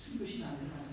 숨것이 나들어가지고.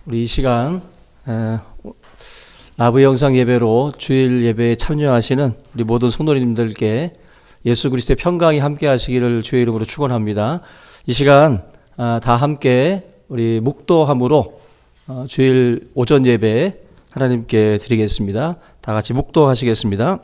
우리 이 시간 라브 영상 예배로 주일 예배에 참여하시는 우리 모든 성도님들께 예수 그리스도의 평강이 함께 하시기를 주의 이름으로 축원합니다. 이 시간 다 함께 우리 묵도함으로 주일 오전 예배 하나님께 드리겠습니다. 다 같이 묵도하시겠습니다.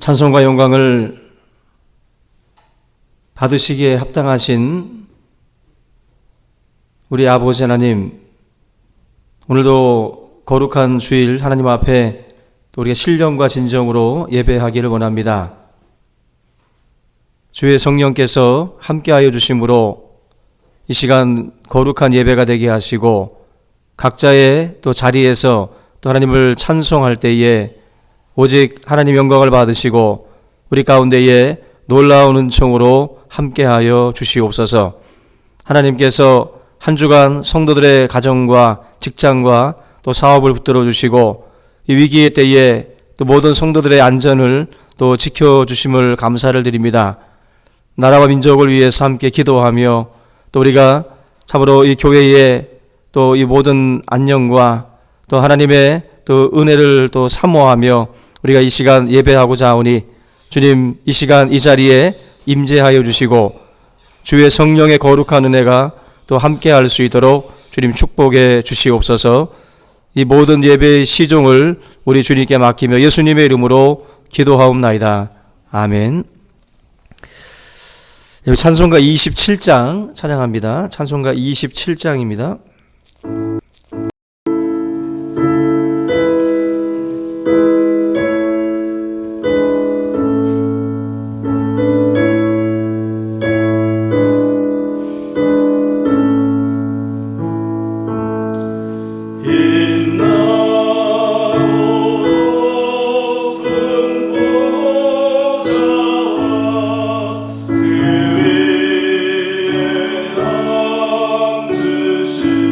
찬송과 영광을 받으시기에 합당하신 우리 아버지 하나님, 오늘도 거룩한 주일 하나님 앞에 또 우리가 신령과 진정으로 예배하기를 원합니다. 주의 성령께서 함께하여 주심으로 이 시간 거룩한 예배가 되게 하시고 각자의 또 자리에서 또 하나님을 찬송할 때에 오직 하나님 영광을 받으시고 우리 가운데에 놀라운 은총으로 함께하여 주시옵소서. 하나님께서 한 주간 성도들의 가정과 직장과 또 사업을 붙들어 주시고 이 위기의 때에 또 모든 성도들의 안전을 또 지켜주심을 감사를 드립니다. 나라와 민족을 위해서 함께 기도하며 또 우리가 참으로 이 교회의 또 이 모든 안녕과 또 하나님의 또 은혜를 또 사모하며 우리가 이 시간 예배하고자 하오니 주님 이 시간 이 자리에 임재하여 주시고 주의 성령의 거룩한 은혜가 또 함께할 수 있도록 주님 축복해 주시옵소서. 이 모든 예배의 시종을 우리 주님께 맡기며 예수님의 이름으로 기도하옵나이다. 아멘. 찬송가 27장 찬양합니다. 찬송가 27장입니다. 그 위에 앉으신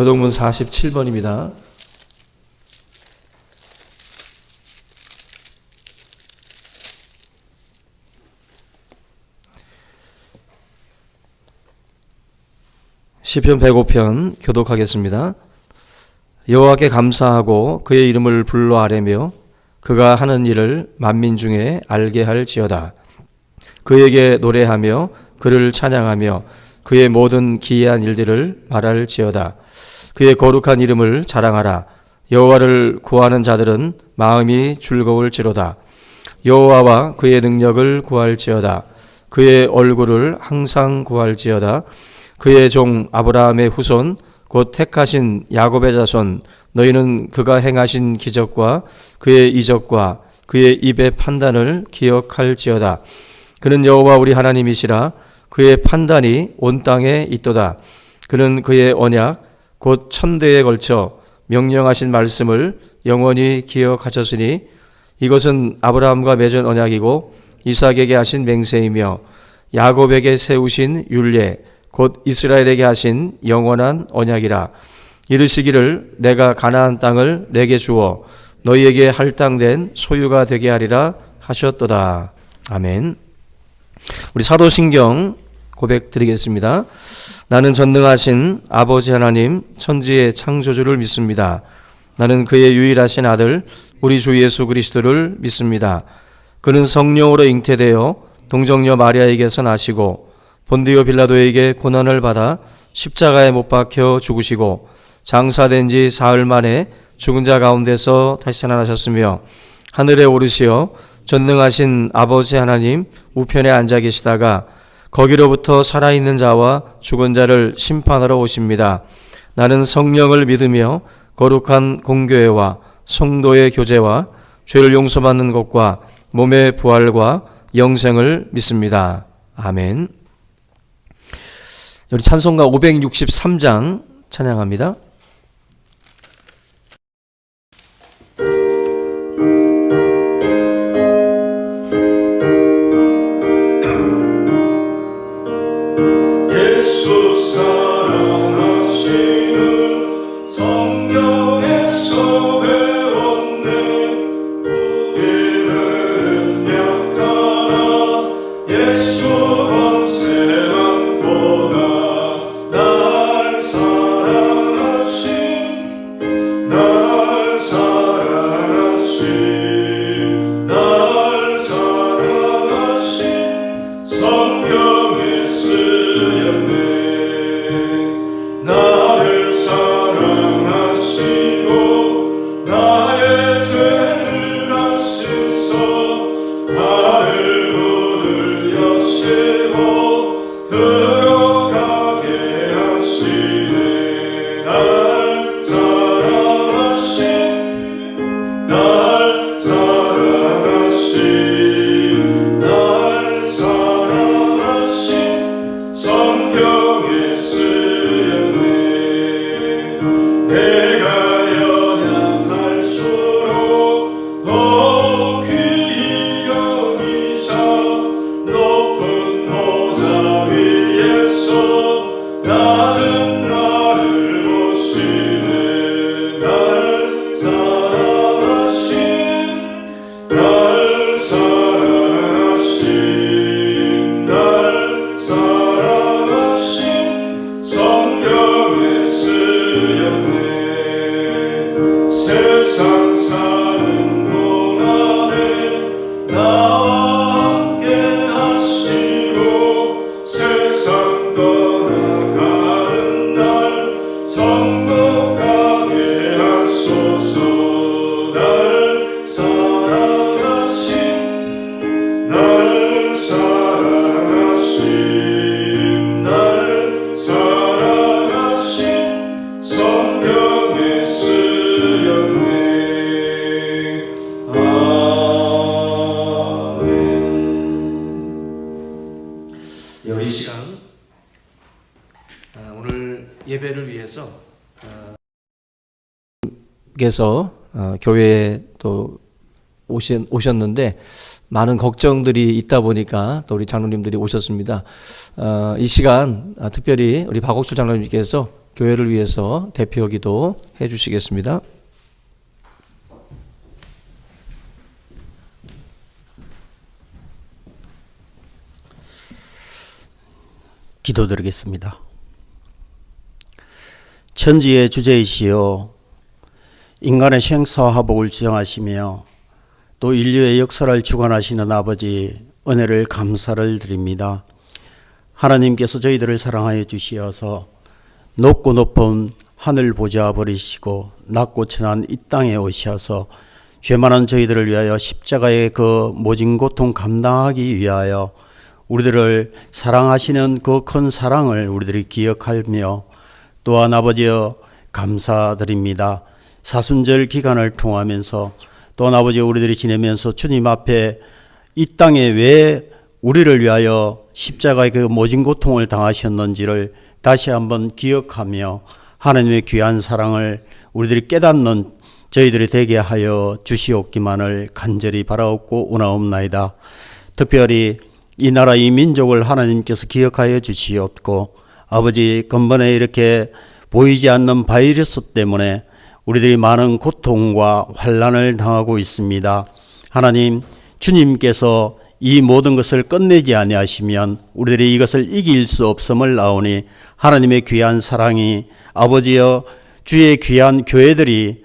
교동문 47번입니다. 시편 105편 교독하겠습니다. 여호와께 감사하고 그의 이름을 불러 아뢰며 그가 하는 일을 만민 중에 알게 할지어다. 그에게 노래하며 그를 찬양하며 그의 모든 기이한 일들을 말할지어다. 그의 거룩한 이름을 자랑하라. 여호와를 구하는 자들은 마음이 즐거울지로다. 여호와와 그의 능력을 구할지어다. 그의 얼굴을 항상 구할지어다. 그의 종 아브라함의 후손 곧 택하신 야곱의 자손 너희는 그가 행하신 기적과 그의 이적과 그의 입의 판단을 기억할지어다. 그는 여호와 우리 하나님이시라. 그의 판단이 온 땅에 있도다. 그는 그의 언약 곧 천대에 걸쳐 명령하신 말씀을 영원히 기억하셨으니 이것은 아브라함과 맺은 언약이고 이삭에게 하신 맹세이며 야곱에게 세우신 율례 곧 이스라엘에게 하신 영원한 언약이라. 이르시기를 내가 가나안 땅을 내게 주어 너희에게 할당된 소유가 되게 하리라 하셨도다. 아멘. 우리 사도신경 고백 드리겠습니다. 나는 전능하신 아버지 하나님 천지의 창조주를 믿습니다. 나는 그의 유일하신 아들 우리 주 예수 그리스도를 믿습니다. 그는 성령으로 잉태되어 동정녀 마리아에게서 나시고 본디오 빌라도에게 고난을 받아 십자가에 못 박혀 죽으시고 장사된 지 사흘 만에 죽은 자 가운데서 다시 살아나셨으며 하늘에 오르시어 전능하신 아버지 하나님 우편에 앉아 계시다가 거기로부터 살아있는 자와 죽은 자를 심판하러 오십니다. 나는 성령을 믿으며 거룩한 공교회와 성도의 교제와 죄를 용서받는 것과 몸의 부활과 영생을 믿습니다. 아멘. 우리 찬송가 563장 찬양합니다. 예수 사랑하시는 성경에서 배웠네. 이름 약하나 예수 권세 많도다. 날 사랑하신 날 사랑하신 날 사랑하신 성경에 쓰였네. 나를 사랑하시고 나의 죄를 다 씻어 나를 문을 여시고 들어가게 하시네. 날 사랑하신 날 사랑하신 날 사랑하신 성경에 쓰였네. 내가 연약할수록 더욱 귀히 여기사 높은 보좌 위에서 낮은 나를 보시네. 날 사랑하신 날 사랑하신 날 사랑하신 성경에 쓰였네. 세상 사는 동안에 나와 함께 하시고 세상 떠나가는 날 천국 가게 하소서. 날 사랑하신 날 사랑하신 날 사랑하신 성경에 쓰였네. 아멘. 이 시간 오늘 예배를 위해서 께서 교회에 또 오셨는데 많은 걱정들이 있다 보니까 또 우리 장로님들이 오셨습니다. 이 시간 특별히 우리 박옥수 장로님께서 교회를 위해서 대표 기도 해 주시겠습니다. 기도드리겠습니다. 천지의 주제이시여 인간의 생사화복을 주장하시며 또 인류의 역사를 주관하시는 아버지 은혜를 감사를 드립니다. 하나님께서 저희들을 사랑하여 주시어서 높고 높은 하늘 보좌 버리시고 낮고 천한 이 땅에 오셔서 죄 많은 저희들을 위하여 십자가의 그 모진 고통 감당하기 위하여 우리들을 사랑하시는 그 큰 사랑을 우리들이 기억하며 또한 아버지여 감사드립니다. 사순절 기간을 통하면서 또한 아버지 우리들이 지내면서 주님 앞에 이 땅에 왜 우리를 위하여 십자가의 그 모진 고통을 당하셨는지를 다시 한번 기억하며 하나님의 귀한 사랑을 우리들이 깨닫는 저희들이 되게 하여 주시옵기만을 간절히 바라옵고 원하옵나이다. 특별히 이 나라 이 민족을 하나님께서 기억하여 주시옵고 아버지 근본에 이렇게 보이지 않는 바이러스 때문에 우리들이 많은 고통과 환난을 당하고 있습니다. 하나님 주님께서 이 모든 것을 끝내지 아니하시면 우리들이 이것을 이길 수 없음을 아오니 하나님의 귀한 사랑이 아버지여 주의 귀한 교회들이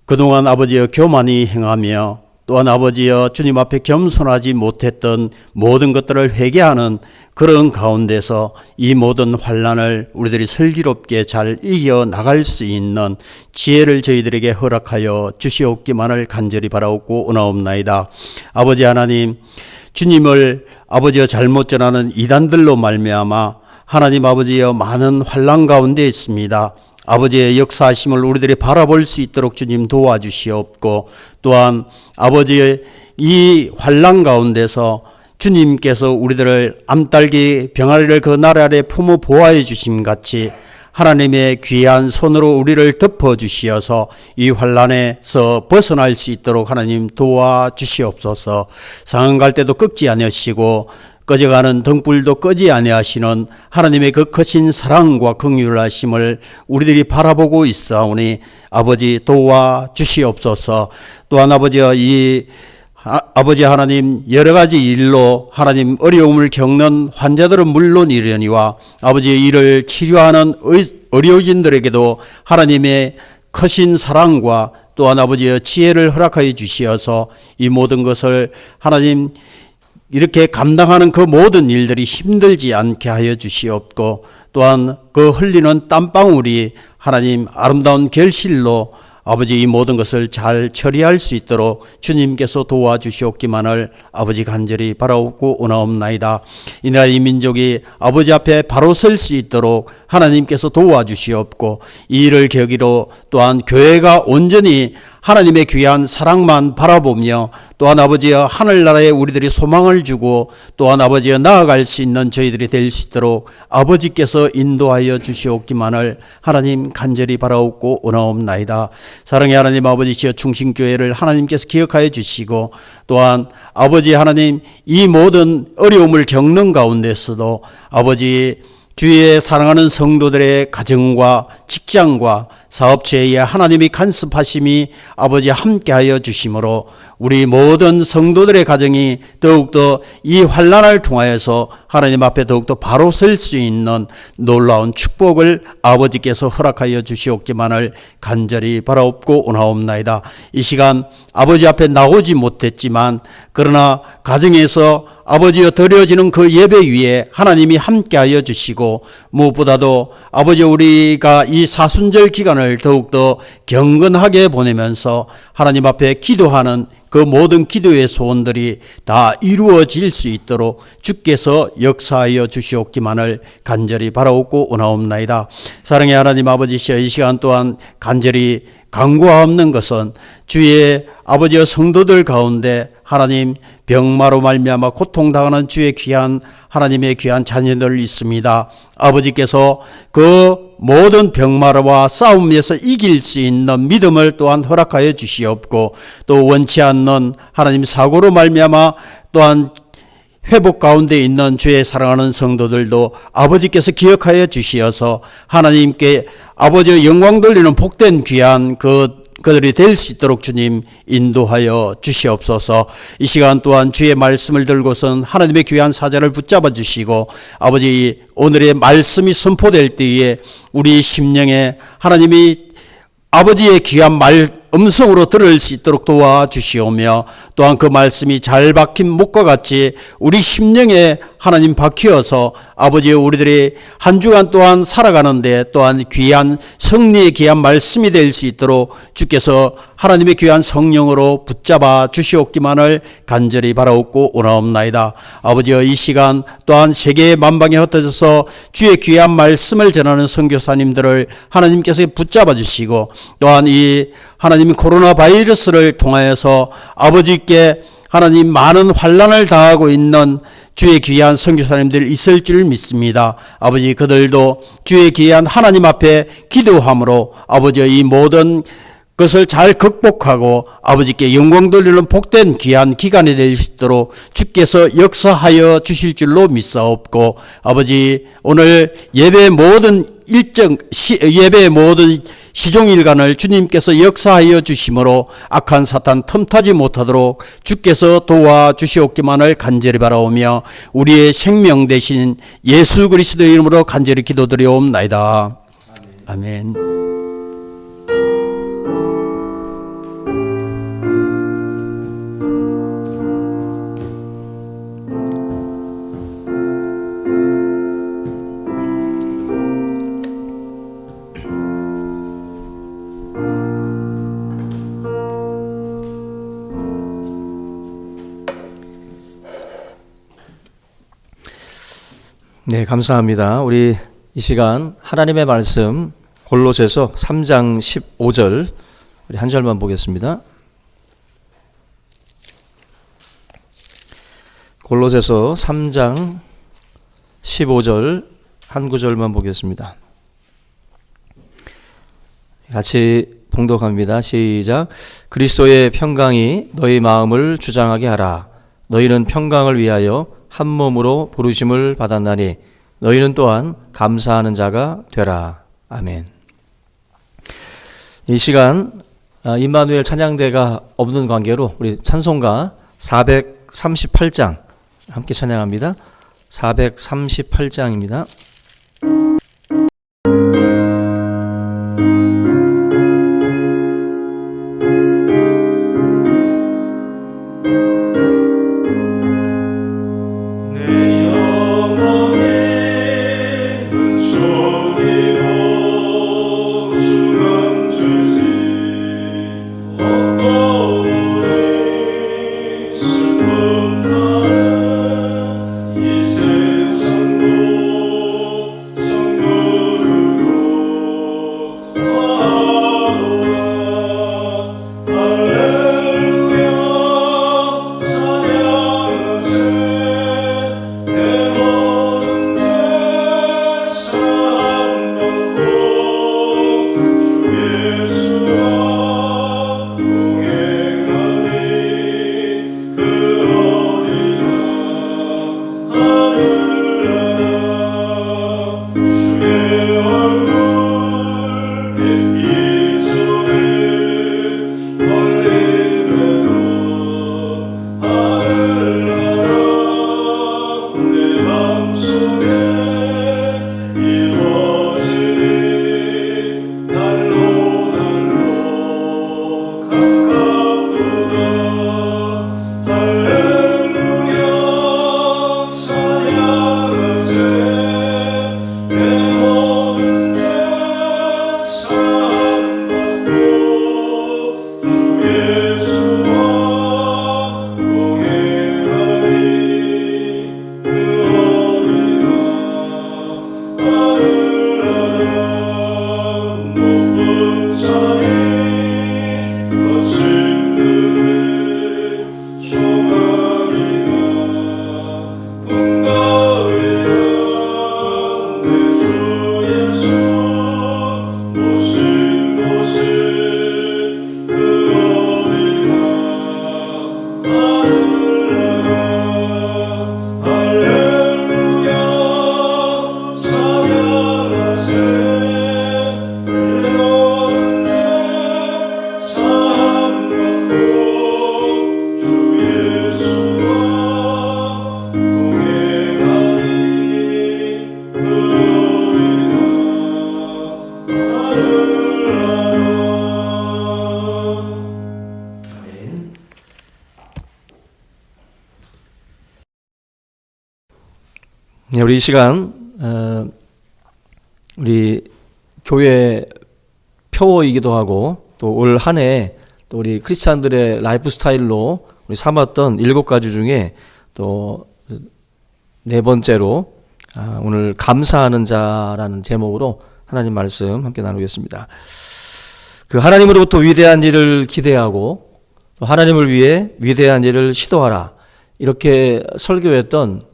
그동안 아버지여 교만히 행하며 또한 아버지여 주님 앞에 겸손하지 못했던 모든 것들을 회개하는 그런 가운데서 이 모든 환난을 우리들이 슬기롭게 잘 이겨 나갈 수 있는 지혜를 저희들에게 허락하여 주시옵기만을 간절히 바라옵고 원하옵나이다. 아버지 하나님 주님을 아버지여 잘못 전하는 이단들로 말미암아 하나님 아버지여 많은 환난 가운데 있습니다. 아버지의 역사하심을 우리들이 바라볼 수 있도록 주님 도와주시옵고 또한 아버지의 이 환난 가운데서 주님께서 우리들을 암딸기 병아리를 그 나라 아래 품어 보호해 주심 같이 하나님의 귀한 손으로 우리를 덮어주시어서 이 환난에서 벗어날 수 있도록 하나님 도와주시옵소서. 상한 갈 때도 꺾지 아니하시고 꺼져가는 등불도 끄지 아니하시는 하나님의 그 크신 사랑과 긍휼하심을 우리들이 바라보고 있사오니 아버지 도와주시옵소서. 또한 아버지 하나님 여러 가지 일로 하나님 어려움을 겪는 환자들은 물론이려니와 아버지 이를 치료하는 의료진들에게도 하나님의 크신 사랑과 또한 아버지의 지혜를 허락하여 주시어서 이 모든 것을 하나님 이렇게 감당하는 그 모든 일들이 힘들지 않게 하여 주시옵고 또한 그 흘리는 땀방울이 하나님 아름다운 결실로 아버지 이 모든 것을 잘 처리할 수 있도록 주님께서 도와주시옵기만을 아버지 간절히 바라옵고 원하옵나이다. 이 나라 이 민족이 아버지 앞에 바로 설 수 있도록 하나님께서 도와주시옵고 이 일을 계기로 또한 교회가 온전히 하나님의 귀한 사랑만 바라보며 또한 아버지여 하늘나라에 우리들이 소망을 주고 또한 아버지여 나아갈 수 있는 저희들이 될 수 있도록 아버지께서 인도하여 주시옵기만을 하나님 간절히 바라옵고 원하옵나이다. 사랑의 하나님 아버지시여 충신교회를 하나님께서 기억하여 주시고 또한 아버지 하나님 이 모든 어려움을 겪는 가운데서도 아버지 주의 사랑하는 성도들의 가정과 직장과 사업체에 하나님이 간섭하심이 아버지 함께하여 주심으로 우리 모든 성도들의 가정이 더욱더 이 환난을 통하여서 하나님 앞에 더욱더 바로 설 수 있는 놀라운 축복을 아버지께서 허락하여 주시옵기만을 간절히 바라옵고 원하옵나이다. 이 시간 아버지 앞에 나오지 못했지만 그러나 가정에서 아버지여 드려지는 그 예배 위에 하나님이 함께하여 주시고 무엇보다도 아버지 우리가 이 사순절 기간을 더욱더 경건하게 보내면서 하나님 앞에 기도하는 그 모든 기도의 소원들이 다 이루어질 수 있도록 주께서 역사하여 주시옵기만을 간절히 바라옵고 원하옵나이다. 사랑의 하나님 아버지시여 이 시간 또한 간절히 간구하옵는 것은 주의 아버지의 성도들 가운데 하나님 병마로 말미암아 고통당하는 주의 귀한 하나님의 귀한 자녀들 있습니다. 아버지께서 그 모든 병마와 싸움에서 이길 수 있는 믿음을 또한 허락하여 주시옵고 또 원치 않는 하나님 사고로 말미암아 또한 회복 가운데 있는 주의 사랑하는 성도들도 아버지께서 기억하여 주시어서 하나님께 아버지의 영광 돌리는 복된 귀한 그들이 될 수 있도록 주님 인도하여 주시옵소서. 이 시간 또한 주의 말씀을 들고선 하나님의 귀한 사자를 붙잡아 주시고 아버지 오늘의 말씀이 선포될 때에 우리 심령에 하나님이 아버지의 귀한 음성으로 들을 수 있도록 도와주시오며 또한 그 말씀이 잘 박힌 목과 같이 우리 심령에 하나님 박히어서 아버지의 우리들이 한 주간 또한 살아가는데 또한 귀한 승리의 귀한 말씀이 될 수 있도록 주께서 하나님의 귀한 성령으로 붙잡아 주시옵기만을 간절히 바라옵고 원하옵나이다. 아버지여 이 시간 또한 세계의 만방에 흩어져서 주의 귀한 말씀을 전하는 선교사님들을 하나님께서 붙잡아 주시고 또한 이 하나님 코로나 바이러스를 통하여서 아버지께 하나님 많은 환난을 당하고 있는 주의 귀한 선교사님들 있을 줄 믿습니다. 아버지 그들도 주의 귀한 하나님 앞에 기도함으로 아버지의 이 모든 것을 잘 극복하고 아버지께 영광 돌리는 복된 귀한 기간이 될 수 있도록 주께서 역사하여 주실 줄로 믿사옵고 아버지 오늘 예배의 모든 예배의 모든 시종일관을 주님께서 역사하여 주심으로 악한 사탄 틈타지 못하도록 주께서 도와주시옵기만을 간절히 바라오며 우리의 생명 대신 예수 그리스도의 이름으로 간절히 기도드리옵나이다. 아멘. 네, 감사합니다. 우리 이 시간 하나님의 말씀 골로새서 3장 15절 우리 한 절만 보겠습니다. 골로새서 3장 15절 한 구절만 보겠습니다. 같이 봉독합니다. 시작. 그리스도의 평강이 너희 마음을 주장하게 하라. 너희는 평강을 위하여 한 몸으로 부르심을 받았나니 너희는 또한 감사하는 자가 되라. 아멘. 이 시간 임마누엘 찬양대가 없는 관계로 우리 찬송가 438장 함께 찬양합니다. 438장입니다. 슬픔 많은 이 세상도 우리 이 시간 우리 교회 표어이기도 하고 또 올 한 해 또 우리 크리스찬들의 라이프 스타일로 우리 삼았던 7가지 중에 또 네 번째로 오늘 감사하는 자라는 제목으로 하나님 말씀 함께 나누겠습니다. 그 하나님으로부터 위대한 일을 기대하고 또 하나님을 위해 위대한 일을 시도하라, 이렇게 설교했던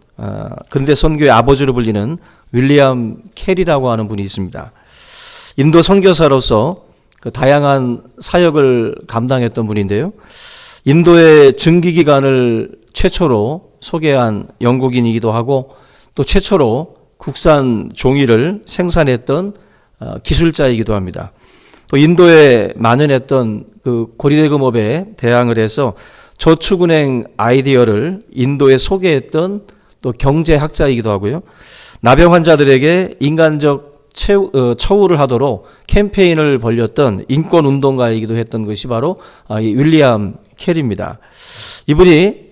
근대 선교의 아버지로 불리는 윌리엄 캐리라고 하는 분이 있습니다. 인도 선교사로서 그 다양한 사역을 감당했던 분인데요. 인도의 증기기관을 최초로 소개한 영국인이기도 하고 또 최초로 국산 종이를 생산했던 기술자이기도 합니다. 또 인도에 만연했던 그 고리대금업에 대항을 해서 저축은행 아이디어를 인도에 소개했던 또 경제학자이기도 하고요. 나병 환자들에게 인간적 처우를 하도록 캠페인을 벌였던 인권운동가이기도 했던 것이 바로 이 윌리엄 캐리입니다. 이분이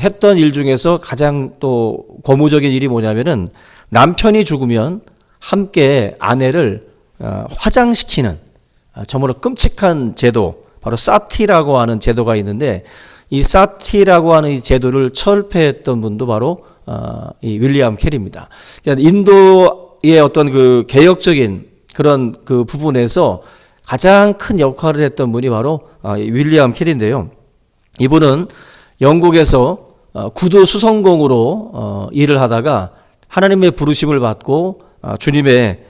했던 일 중에서 가장 또 고무적인 일이 뭐냐면은 남편이 죽으면 함께 아내를 화장시키는 정말로 끔찍한 제도, 바로 사티라고 하는 제도가 있는데, 이 사티라고 하는 이 제도를 철폐했던 분도 바로 이 윌리엄 캐리입니다. 그러니까 인도의 어떤 그 개혁적인 그런 그 부분에서 가장 큰 역할을 했던 분이 바로 윌리엄 캐리인데요. 이분은 영국에서 구두 수성공으로 일을 하다가 하나님의 부르심을 받고 주님의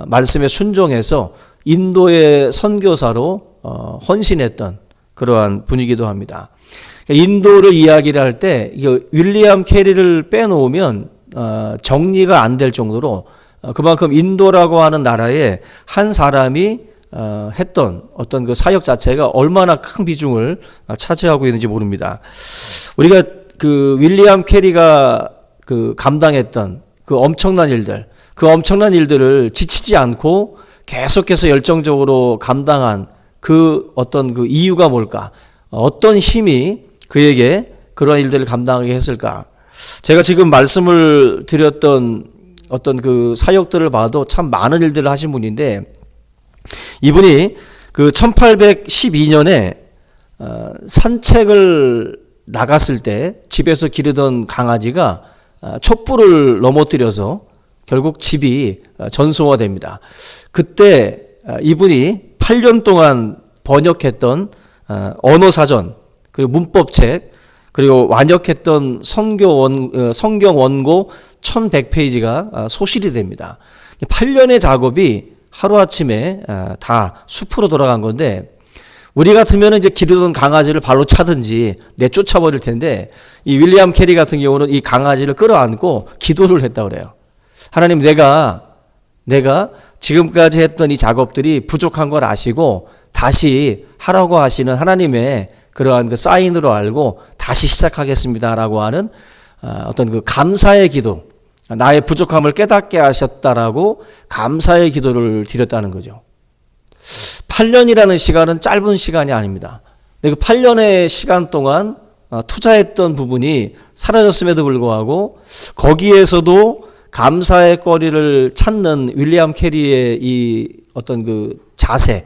말씀에 순종해서 인도의 선교사로 헌신했던 그러한 분이기도 합니다. 인도를 이야기를 할 때 윌리엄 캐리를 빼놓으면 정리가 안 될 정도로 그만큼 인도라고 하는 나라에 한 사람이 했던 어떤 그 사역 자체가 얼마나 큰 비중을 차지하고 있는지 모릅니다. 우리가 그 윌리엄 캐리가 그 감당했던 그 엄청난 일들을 지치지 않고 계속해서 열정적으로 감당한 그 어떤 그 이유가 뭘까? 어떤 힘이 그에게 그런 일들을 감당하게 했을까? 제가 지금 말씀을 드렸던 어떤 그 사역들을 봐도 참 많은 일들을 하신 분인데, 이분이 그 1812년에 산책을 나갔을 때 집에서 기르던 강아지가 촛불을 넘어뜨려서 결국 집이 전소화됩니다. 그때 이분이 8년 동안 번역했던 언어사전, 그리고 문법책, 그리고 완역했던 성경 원고 1100페이지가 소실이 됩니다. 8년의 작업이 하루아침에 다 숲으로 돌아간 건데, 우리 같으면 이제 기르던 강아지를 발로 차든지 내쫓아 버릴 텐데, 이 윌리엄 캐리 같은 경우는 이 강아지를 끌어안고 기도를 했다고 그래요. 하나님, 내가 지금까지 했던 이 작업들이 부족한 걸 아시고 다시 하라고 하시는 하나님의 그러한 그 사인으로 알고 다시 시작하겠습니다라고 하는 어떤 그 감사의 기도, 나의 부족함을 깨닫게 하셨다라고 감사의 기도를 드렸다는 거죠. 8년이라는 시간은 짧은 시간이 아닙니다. 그 8년의 시간 동안 투자했던 부분이 사라졌음에도 불구하고 거기에서도 감사의 거리를 찾는 윌리엄 캐리의 이 어떤 그 자세,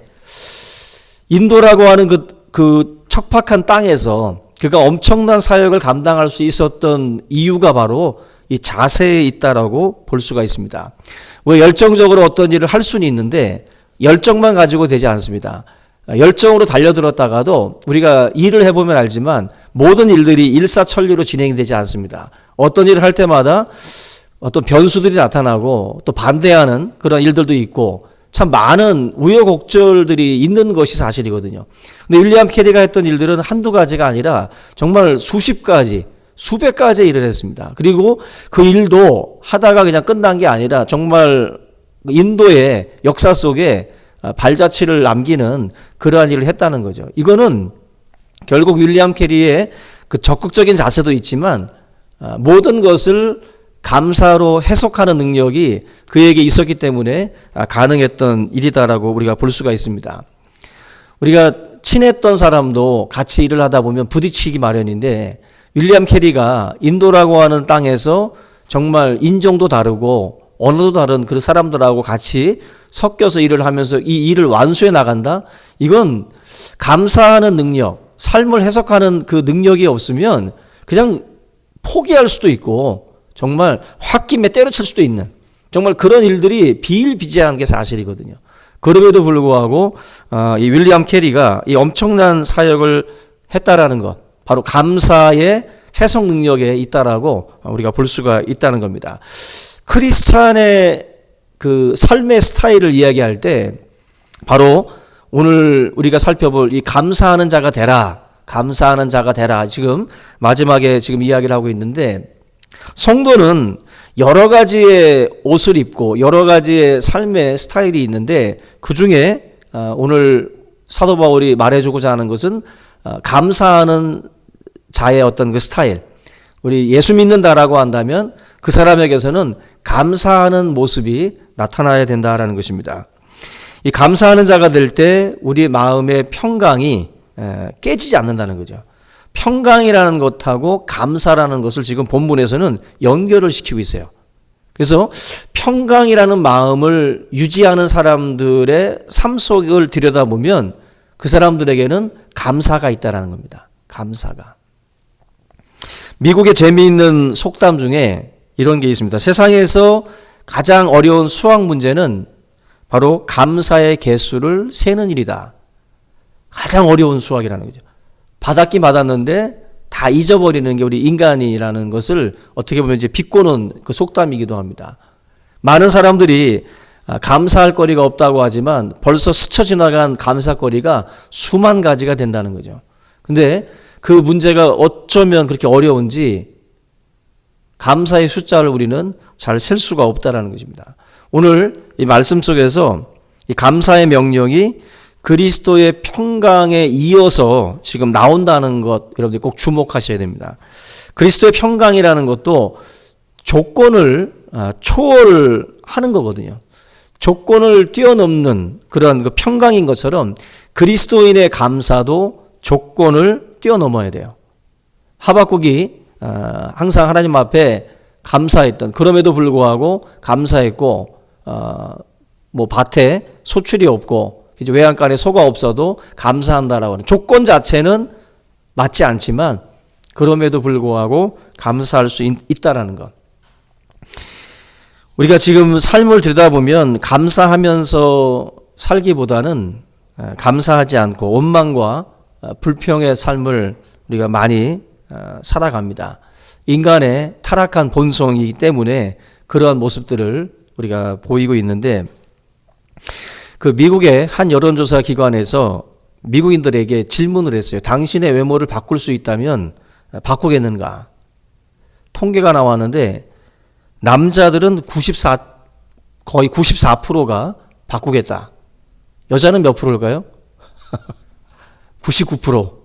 인도라고 하는 그 척박한 땅에서 그가 엄청난 사역을 감당할 수 있었던 이유가 바로 이 자세에 있다라고 볼 수가 있습니다. 왜 열정적으로 어떤 일을 할 수는 있는데 열정만 가지고 되지 않습니다. 열정으로 달려들었다가도 우리가 일을 해보면 알지만 모든 일들이 일사천리로 진행되지 않습니다. 어떤 일을 할 때마다 어떤 변수들이 나타나고 또 반대하는 그런 일들도 있고 참 많은 우여곡절들이 있는 것이 사실이거든요. 근데 윌리엄 캐리가 했던 일들은 한두 가지가 아니라 정말 수십 가지, 수백 가지 일을 했습니다. 그리고 그 일도 하다가 그냥 끝난 게 아니라 정말 인도의 역사 속에 발자취를 남기는 그러한 일을 했다는 거죠. 이거는 결국 윌리엄 캐리의 그 적극적인 자세도 있지만 모든 것을 감사로 해석하는 능력이 그에게 있었기 때문에 가능했던 일이다라고 우리가 볼 수가 있습니다. 우리가 친했던 사람도 같이 일을 하다 보면 부딪히기 마련인데 윌리엄 캐리가 인도라고 하는 땅에서 정말 인종도 다르고 언어도 다른 그 사람들하고 같이 섞여서 일을 하면서 이 일을 완수해 나간다? 이건 감사하는 능력, 삶을 해석하는 그 능력이 없으면 그냥 포기할 수도 있고 정말 홧김에 때려칠 수도 있는 정말 그런 일들이 비일비재한 게 사실이거든요. 그럼에도 불구하고 이 윌리엄 캐리가 이 엄청난 사역을 했다라는 것, 바로 감사의 해석 능력에 있다라고 우리가 볼 수가 있다는 겁니다. 크리스찬의 그 삶의 스타일을 이야기할 때 바로 오늘 우리가 살펴볼 이 감사하는 자가 되라, 감사하는 자가 되라, 지금 마지막에 지금 이야기를 하고 있는데, 성도는 여러 가지의 옷을 입고 여러 가지의 삶의 스타일이 있는데 그 중에 오늘 사도 바울이 말해주고자 하는 것은 감사하는 자의 어떤 그 스타일, 우리 예수 믿는다라고 한다면 그 사람에게서는 감사하는 모습이 나타나야 된다라는 것입니다. 이 감사하는 자가 될 때 우리 마음의 평강이 깨지지 않는다는 거죠. 평강이라는 것하고 감사라는 것을 지금 본문에서는 연결을 시키고 있어요. 그래서 평강이라는 마음을 유지하는 사람들의 삶 속을 들여다보면 그 사람들에게는 감사가 있다라는 겁니다. 감사가. 미국의 재미있는 속담 중에 이런 게 있습니다. 세상에서 가장 어려운 수학 문제는 바로 감사의 개수를 세는 일이다. 가장 어려운 수학이라는 거죠. 받았긴 받았는데 다 잊어버리는 게 우리 인간이라는 것을 어떻게 보면 이제 비꼬는 그 속담이기도 합니다. 많은 사람들이 감사할 거리가 없다고 하지만 벌써 스쳐 지나간 감사거리가 수만 가지가 된다는 거죠. 근데 그 문제가 어쩌면 그렇게 어려운지 감사의 숫자를 우리는 잘 셀 수가 없다라는 것입니다. 오늘 이 말씀 속에서 이 감사의 명령이 그리스도의 평강에 이어서 지금 나온다는 것 여러분들이 꼭 주목하셔야 됩니다. 그리스도의 평강이라는 것도 조건을 초월하는 거거든요. 조건을 뛰어넘는 그런 그 평강인 것처럼 그리스도인의 감사도 조건을 뛰어넘어야 돼요. 하박국이 항상 하나님 앞에 감사했던, 그럼에도 불구하고 감사했고 뭐 밭에 소출이 없고 이제 외양간에 소가 없어도 감사한다라고 하는 조건 자체는 맞지 않지만 그럼에도 불구하고 감사할 수 있다라는 것. 우리가 지금 삶을 들여다보면 감사하면서 살기보다는 감사하지 않고 원망과 불평의 삶을 우리가 많이 살아갑니다. 인간의 타락한 본성이기 때문에 그러한 모습들을 우리가 보이고 있는데, 그 미국의 한 여론조사 기관에서 미국인들에게 질문을 했어요. 당신의 외모를 바꿀 수 있다면 바꾸겠는가? 통계가 나왔는데 남자들은 거의 94%가 바꾸겠다. 여자는 몇 프로일까요? 99%.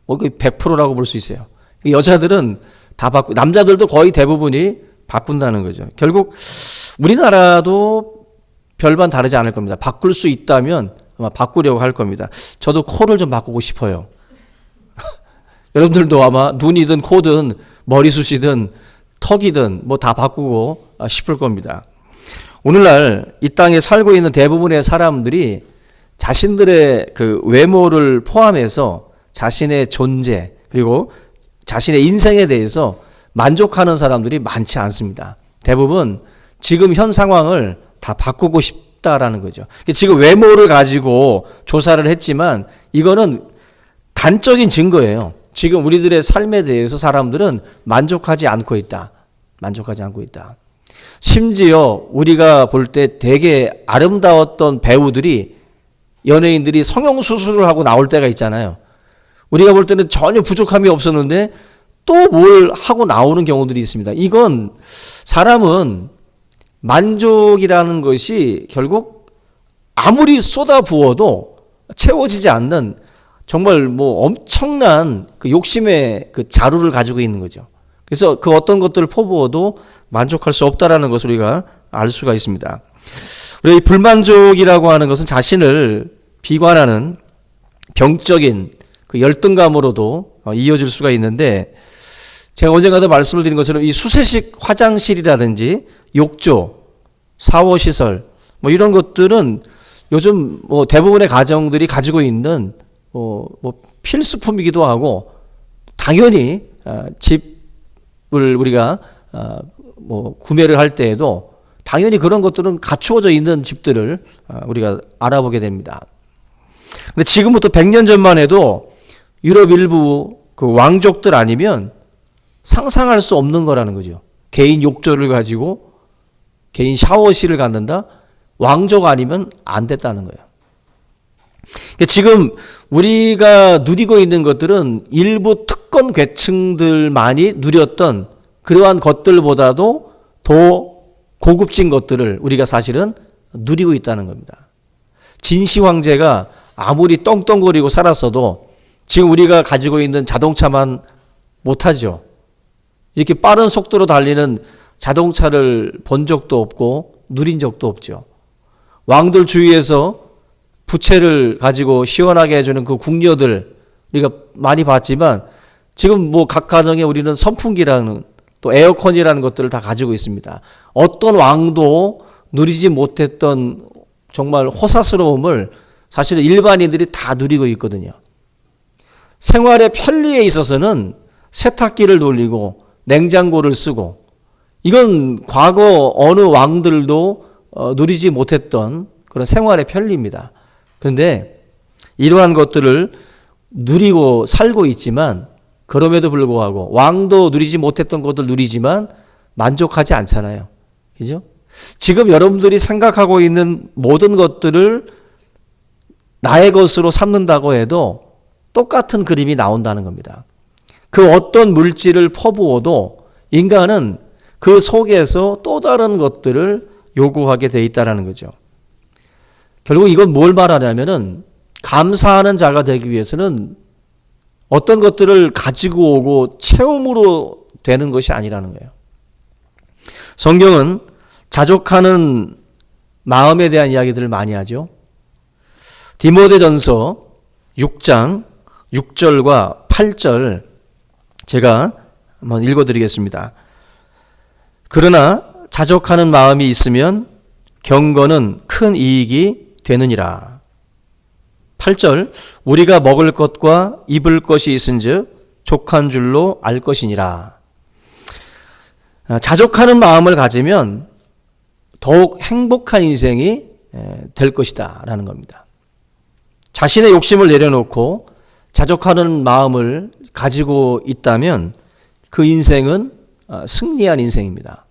100%라고 볼 수 있어요. 여자들은 다 남자들도 거의 대부분이 바꾼다는 거죠. 결국 우리나라도 별반 다르지 않을 겁니다. 바꿀 수 있다면 아마 바꾸려고 할 겁니다. 저도 코를 좀 바꾸고 싶어요. 여러분들도 아마 눈이든 코든 머리숱이든 턱이든 뭐 다 바꾸고 싶을 겁니다. 오늘날 이 땅에 살고 있는 대부분의 사람들이 자신들의 그 외모를 포함해서 자신의 존재 그리고 자신의 인생에 대해서 만족하는 사람들이 많지 않습니다. 대부분 지금 현 상황을 다 바꾸고 싶다라는 거죠. 지금 외모를 가지고 조사를 했지만 이거는 단적인 증거예요. 지금 우리들의 삶에 대해서 사람들은 만족하지 않고 있다. 만족하지 않고 있다. 심지어 우리가 볼 때 되게 아름다웠던 배우들이, 연예인들이 성형수술을 하고 나올 때가 있잖아요. 우리가 볼 때는 전혀 부족함이 없었는데 또 뭘 하고 나오는 경우들이 있습니다. 이건 사람은 만족이라는 것이 결국 아무리 쏟아부어도 채워지지 않는 정말 뭐 엄청난 그 욕심의 그 자루를 가지고 있는 거죠. 그래서 그 어떤 것들을 퍼부어도 만족할 수 없다라는 것을 우리가 알 수가 있습니다. 우리 불만족이라고 하는 것은 자신을 비관하는 병적인 그 열등감으로도 이어질 수가 있는데, 제가 언젠가도 말씀을 드린 것처럼 이 수세식 화장실이라든지 욕조, 샤워시설 뭐 이런 것들은 요즘 뭐 대부분의 가정들이 가지고 있는 뭐 필수품이기도 하고 당연히 집을 우리가 뭐 구매를 할 때에도 당연히 그런 것들은 갖추어져 있는 집들을 우리가 알아보게 됩니다. 근데 지금부터 100년 전만 해도 유럽 일부 그 왕족들 아니면 상상할 수 없는 거라는 거죠. 개인 욕조를 가지고 개인 샤워실을 갖는다? 왕족 아니면 안 됐다는 거예요. 지금 우리가 누리고 있는 것들은 일부 특권 계층들만이 누렸던 그러한 것들보다도 더 고급진 것들을 우리가 사실은 누리고 있다는 겁니다. 진시 황제가 아무리 떵떵거리고 살았어도 지금 우리가 가지고 있는 자동차만 못하죠. 이렇게 빠른 속도로 달리는 자동차를 본 적도 없고 누린 적도 없죠. 왕들 주위에서 부채를 가지고 시원하게 해주는 그 궁녀들 우리가 많이 봤지만 지금 뭐 각 가정에 우리는 선풍기라는 또 에어컨이라는 것들을 다 가지고 있습니다. 어떤 왕도 누리지 못했던 정말 호사스러움을 사실은 일반인들이 다 누리고 있거든요. 생활의 편리에 있어서는 세탁기를 돌리고 냉장고를 쓰고 이건 과거 어느 왕들도 누리지 못했던 그런 생활의 편리입니다. 그런데 이러한 것들을 누리고 살고 있지만 그럼에도 불구하고 왕도 누리지 못했던 것들 누리지만 만족하지 않잖아요. 그죠? 지금 여러분들이 생각하고 있는 모든 것들을 나의 것으로 삼는다고 해도 똑같은 그림이 나온다는 겁니다. 그 어떤 물질을 퍼부어도 인간은 그 속에서 또 다른 것들을 요구하게 돼 있다는 거죠. 결국 이건 뭘 말하냐면은 감사하는 자가 되기 위해서는 어떤 것들을 가지고 오고 체험으로 되는 것이 아니라는 거예요. 성경은 자족하는 마음에 대한 이야기들을 많이 하죠. 디모데전서 6장 6절과 8절 제가 한번 읽어드리겠습니다. 그러나 자족하는 마음이 있으면 경건은 큰 이익이 되느니라. 8절 우리가 먹을 것과 입을 것이 있은즉 족한 줄로 알 것이니라. 자족하는 마음을 가지면 더욱 행복한 인생이 될 것이다 라는 겁니다. 자신의 욕심을 내려놓고 자족하는 마음을 가지고 있다면 그 인생은 승리한 인생입니다.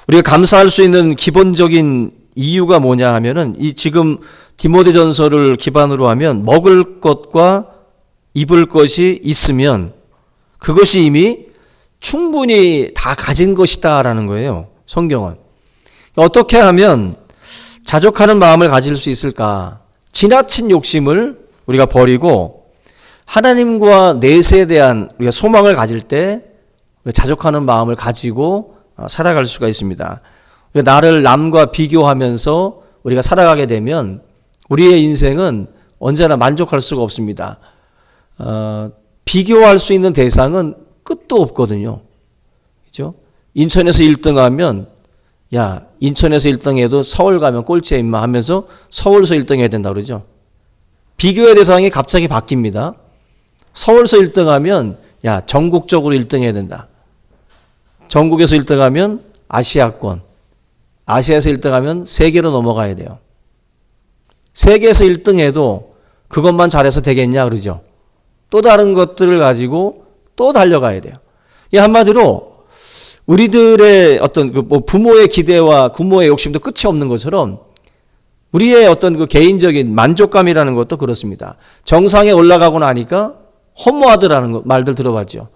우리가 감사할 수 있는 기본적인 이유가 뭐냐 하면은 이 지금 디모데전서를 기반으로 하면 먹을 것과 입을 것이 있으면 그것이 이미 충분히 다 가진 것이다라는 거예요. 성경은. 어떻게 하면 자족하는 마음을 가질 수 있을까? 지나친 욕심을 우리가 버리고 하나님과 내세에 대한 우리가 소망을 가질 때 자족하는 마음을 가지고 살아갈 수가 있습니다. 나를 남과 비교하면서 우리가 살아가게 되면 우리의 인생은 언제나 만족할 수가 없습니다. 비교할 수 있는 대상은 끝도 없거든요. 그렇죠? 인천에서 1등하면 야 인천에서 1등해도 서울 가면 꼴찌야 임마 하면서 서울서 1등해야 된다 그러죠. 비교의 대상이 갑자기 바뀝니다. 서울서 1등하면 야 전국적으로 1등해야 된다. 전국에서 1등하면 아시아권, 아시아에서 1등하면 세계로 넘어가야 돼요. 세계에서 1등해도 그것만 잘해서 되겠냐 그러죠. 또 다른 것들을 가지고 또 달려가야 돼요. 이 한마디로 우리들의 어떤 그 부모의 기대와 부모의 욕심도 끝이 없는 것처럼 우리의 어떤 그 개인적인 만족감이라는 것도 그렇습니다. 정상에 올라가고 나니까 허무하더라는 말들 들어봤죠.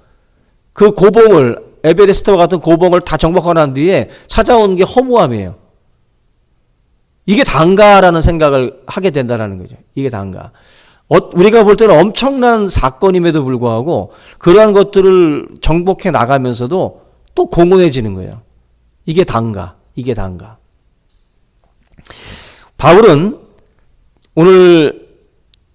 그 고봉을 에베레스트와 같은 고봉을 다 정복하고 난 뒤에 찾아오는 게 허무함이에요. 이게 단가라는 생각을 하게 된다는 거죠. 이게 단가. 우리가 볼 때는 엄청난 사건임에도 불구하고 그러한 것들을 정복해 나가면서도 또 공허해지는 거예요. 이게 단가. 이게 단가. 바울은 오늘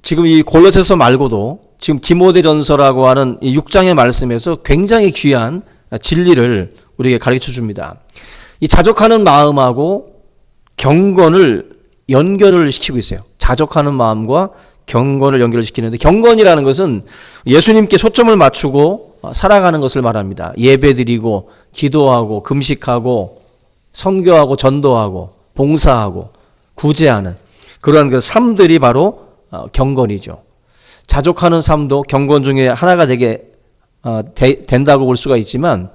지금 이 골로새서 말고도 지금 디모데전서라고 하는 이 6장의 말씀에서 굉장히 귀한 진리를 우리에게 가르쳐 줍니다. 이 자족하는 마음하고 경건을 연결을 시키고 있어요. 자족하는 마음과 경건을 연결을 시키는데, 경건이라는 것은 예수님께 초점을 맞추고 살아가는 것을 말합니다. 예배드리고 기도하고 금식하고 선교하고 전도하고 봉사하고 구제하는 그러한 그 삶들이 바로 경건이죠. 자족하는 삶도 경건 중에 하나가 된다고 볼 수가 있지만,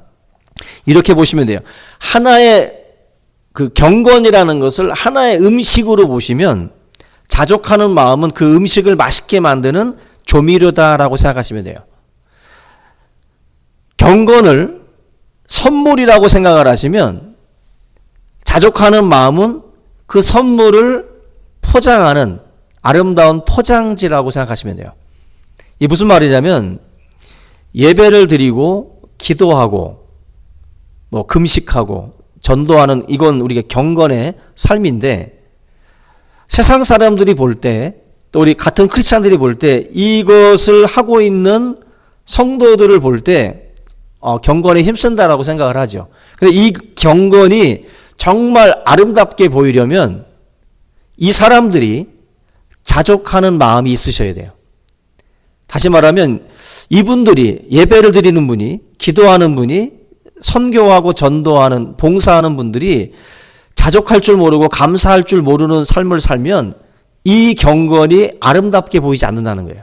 이렇게 보시면 돼요. 하나의 그 경건이라는 것을 하나의 음식으로 보시면, 자족하는 마음은 그 음식을 맛있게 만드는 조미료다라고 생각하시면 돼요. 경건을 선물이라고 생각을 하시면, 자족하는 마음은 그 선물을 포장하는 아름다운 포장지라고 생각하시면 돼요. 이게 무슨 말이냐면, 예배를 드리고 기도하고 뭐 금식하고 전도하는, 이건 우리가 경건의 삶인데, 세상 사람들이 볼 때, 또 우리 같은 크리스찬들이 볼 때, 이것을 하고 있는 성도들을 볼 때 경건에 힘쓴다라고 생각을 하죠. 근데 이 경건이 정말 아름답게 보이려면 이 사람들이 자족하는 마음이 있으셔야 돼요. 다시 말하면 이분들이, 예배를 드리는 분이, 기도하는 분이, 선교하고 전도하는, 봉사하는 분들이 자족할 줄 모르고 감사할 줄 모르는 삶을 살면 이 경건이 아름답게 보이지 않는다는 거예요.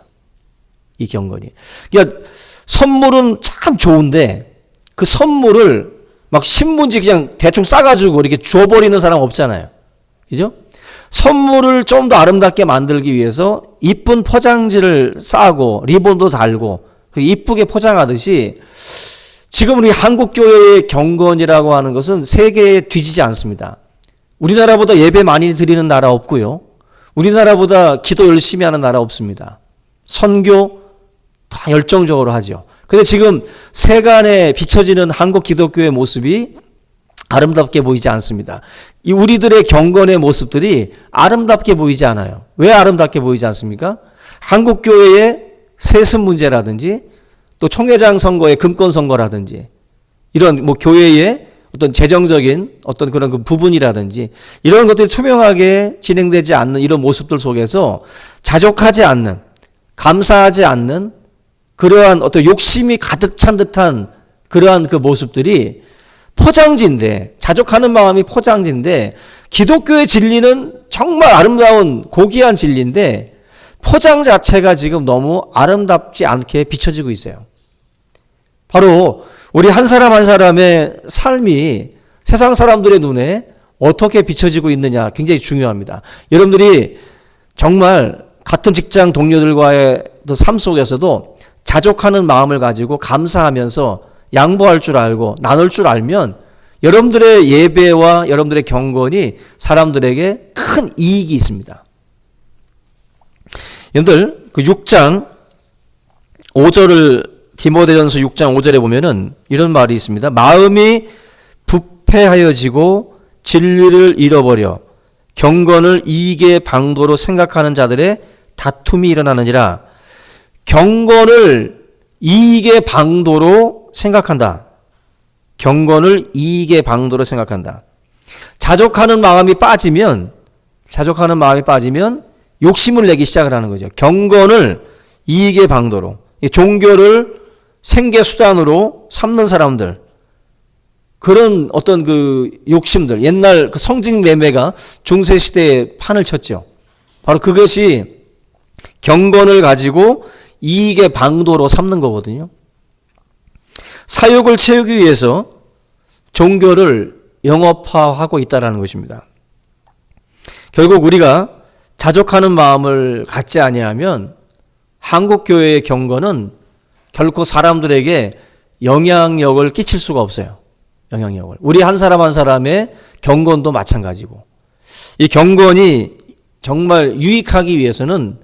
이 경건이. 그러니까 선물은 참 좋은데 그 선물을 막 신문지 그냥 대충 싸가지고 이렇게 줘버리는 사람 없잖아요. 그죠? 선물을 좀 더 아름답게 만들기 위해서 이쁜 포장지를 싸고 리본도 달고 이쁘게 포장하듯이, 지금 우리 한국교회의 경건이라고 하는 것은 세계에 뒤지지 않습니다. 우리나라보다 예배 많이 드리는 나라 없고요. 우리나라보다 기도 열심히 하는 나라 없습니다. 선교 다 열정적으로 하죠. 근데 지금 세간에 비춰지는 한국 기독교의 모습이 아름답게 보이지 않습니다. 이 우리들의 경건의 모습들이 아름답게 보이지 않아요. 왜 아름답게 보이지 않습니까? 한국교회의 세습 문제라든지 또 총회장 선거의 금권 선거라든지 이런 뭐 교회의 어떤 재정적인 어떤 그런 그 부분이라든지 이런 것들이 투명하게 진행되지 않는 이런 모습들 속에서 자족하지 않는, 감사하지 않는 그러한 어떤 욕심이 가득 찬 듯한 그러한 그 모습들이 포장지인데, 자족하는 마음이 포장지인데, 기독교의 진리는 정말 아름다운 고귀한 진리인데 포장 자체가 지금 너무 아름답지 않게 비춰지고 있어요. 바로 우리 한 사람 한 사람의 삶이 세상 사람들의 눈에 어떻게 비춰지고 있느냐 굉장히 중요합니다. 여러분들이 정말 같은 직장 동료들과의 삶 속에서도 자족하는 마음을 가지고 감사하면서 양보할 줄 알고 나눌 줄 알면 여러분들의 예배와 여러분들의 경건이 사람들에게 큰 이익이 있습니다. 여러분들 그 6장 5절을 디모데전서 6장 5절에 보면은 이런 말이 있습니다. 마음이 부패하여지고 진리를 잃어버려 경건을 이익의 방도로 생각하는 자들의 다툼이 일어나느니라. 경건을 이익의 방도로 생각한다. 경건을 이익의 방도로 생각한다. 자족하는 마음이 빠지면 욕심을 내기 시작을 하는 거죠. 경건을 이익의 방도로, 종교를 생계 수단으로 삼는 사람들, 그런 어떤 그 욕심들, 옛날 그 성직 매매가 중세 시대에 판을 쳤죠. 바로 그것이 경건을 가지고 이익의 방도로 삼는 거거든요. 사욕을 채우기 위해서 종교를 영업화하고 있다는 것입니다. 결국 우리가 자족하는 마음을 갖지 아니하면 한국교회의 경건은 결코 사람들에게 영향력을 끼칠 수가 없어요. 영향력을. 우리 한 사람 한 사람의 경건도 마찬가지고, 이 경건이 정말 유익하기 위해서는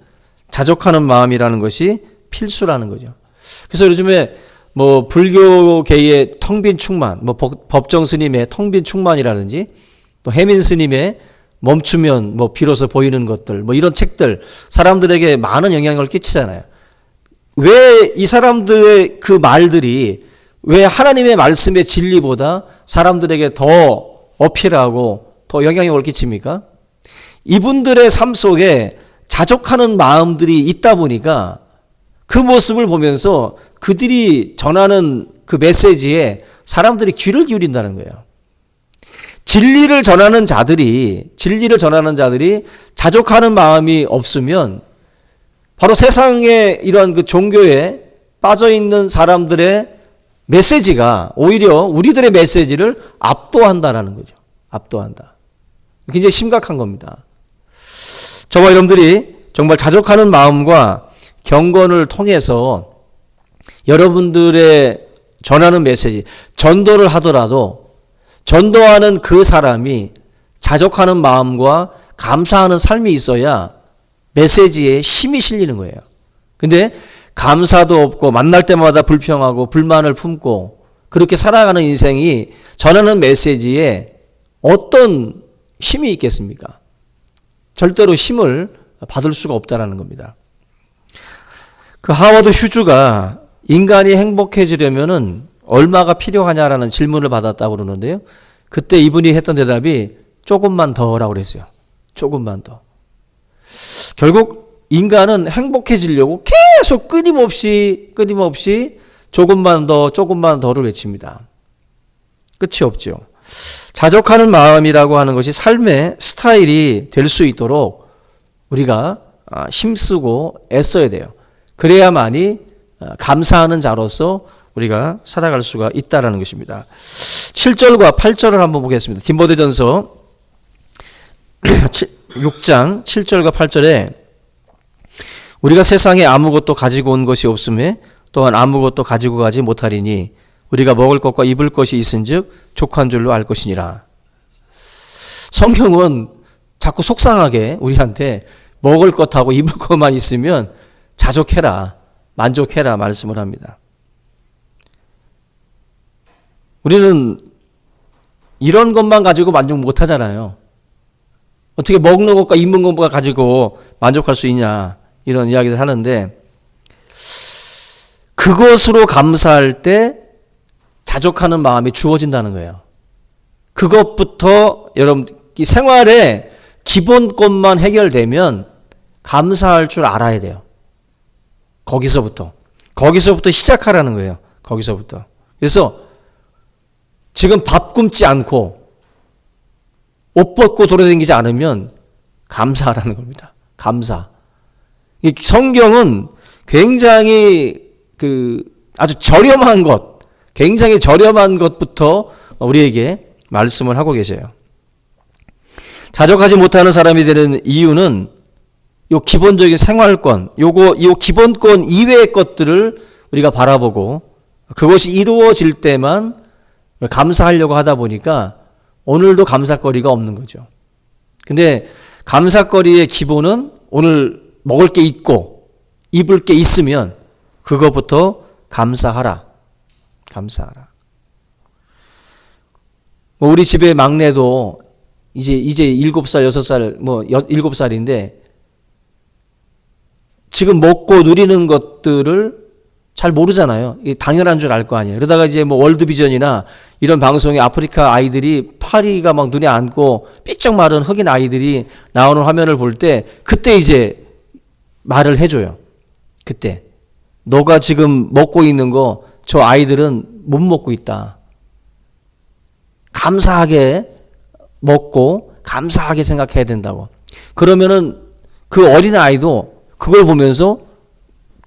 자족하는 마음이라는 것이 필수라는 거죠. 그래서 요즘에 뭐 불교계의 텅빈 충만, 뭐 법정 스님의 텅빈 충만이라든지 또 해민 스님의 멈추면 뭐 비로소 보이는 것들, 뭐 이런 책들 사람들에게 많은 영향을 끼치잖아요. 왜 이 사람들의 그 말들이 왜 하나님의 말씀의 진리보다 사람들에게 더 어필하고 더 영향력을 끼칩니까? 이분들의 삶 속에 자족하는 마음들이 있다 보니까 그 모습을 보면서 그들이 전하는 그 메시지에 사람들이 귀를 기울인다는 거예요. 진리를 전하는 자들이 자족하는 마음이 없으면 바로 세상의 이런 그 종교에 빠져 있는 사람들의 메시지가 오히려 우리들의 메시지를 압도한다라는 거죠. 압도한다. 굉장히 심각한 겁니다. 저와 여러분들이 정말 자족하는 마음과 경건을 통해서 여러분들의 전하는 메시지, 전도를 하더라도 전도하는 그 사람이 자족하는 마음과 감사하는 삶이 있어야 메시지에 힘이 실리는 거예요. 근데 감사도 없고 만날 때마다 불평하고 불만을 품고 그렇게 살아가는 인생이 전하는 메시지에 어떤 힘이 있겠습니까? 절대로 힘을 받을 수가 없다라는 겁니다. 그 하워드 휴즈가 인간이 행복해지려면은 얼마가 필요하냐라는 질문을 받았다고 그러는데요. 그때 이분이 했던 대답이 조금만 더라고 그랬어요. 조금만 더. 결국 인간은 행복해지려고 계속 끊임없이 조금만 더를 외칩니다. 끝이 없죠. 자족하는 마음이라고 하는 것이 삶의 스타일이 될 수 있도록 우리가 힘쓰고 애써야 돼요. 그래야만이 감사하는 자로서 우리가 살아갈 수가 있다라는 것입니다. 7절과 8절을 한번 보겠습니다. 디모데전서 6장 7절과 8절에 우리가 세상에 아무것도 가지고 온 것이 없음에 또한 아무것도 가지고 가지 못하리니 우리가 먹을 것과 입을 것이 있은즉 족한 줄로 알 것이니라. 성경은 자꾸 속상하게 우리한테 먹을 것하고 입을 것만 있으면 자족해라, 만족해라 말씀을 합니다. 우리는 이런 것만 가지고 만족 못 하잖아요. 어떻게 먹는 것과 입는 것만 가지고 만족할 수 있냐 이런 이야기를 하는데 그것으로 감사할 때 자족하는 마음이 주어진다는 거예요. 그것부터 여러분 이 생활의 기본권만 해결되면 감사할 줄 알아야 돼요. 거기서부터 시작하라는 거예요. 거기서부터. 그래서 지금 밥 굶지 않고 옷 벗고 돌아다니지 않으면 감사하라는 겁니다. 감사. 이 성경은 굉장히 아주 저렴한 것, 굉장히 저렴한 것부터 우리에게 말씀을 하고 계세요. 자족하지 못하는 사람이 되는 이유는 요 기본적인 생활권, 요 기본권 이외의 것들을 우리가 바라보고 그것이 이루어질 때만 감사하려고 하다 보니까 오늘도 감사거리가 없는 거죠. 근데 감사거리의 기본은 오늘 먹을 게 있고 입을 게 있으면 그것부터 감사하라. 감사하라. 우리 집의 막내도 이제 7살, 6살, 7살인데 지금 먹고 누리는 것들을 잘 모르잖아요. 당연한 줄 알 거 아니에요. 그러다가 이제 월드비전이나 이런 방송에 아프리카 아이들이 파리가 막 눈에 안고 삐쩍 마른 흑인 아이들이 나오는 화면을 볼 때 그때 이제 말을 해줘요. 그때 너가 지금 먹고 있는 거 저 아이들은 못 먹고 있다. 감사하게 먹고 감사하게 생각해야 된다고. 그러면은 그 어린 아이도 그걸 보면서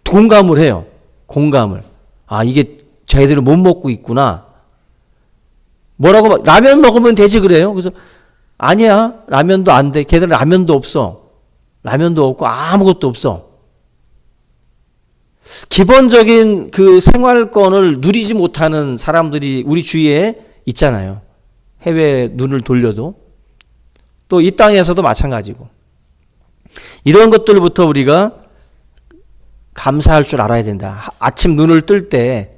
공감을 해요. 공감을. 아, 이게 쟤들은 못 먹고 있구나. 뭐라고, 라면 먹으면 되지 그래요. 그래서 아니야, 라면도 안 돼. 걔들은 라면도 없어. 라면도 없고 아무것도 없어. 기본적인 그 생활권을 누리지 못하는 사람들이 우리 주위에 있잖아요. 해외에 눈을 돌려도. 또 이 땅에서도 마찬가지고. 이런 것들부터 우리가 감사할 줄 알아야 된다. 아침 눈을 뜰 때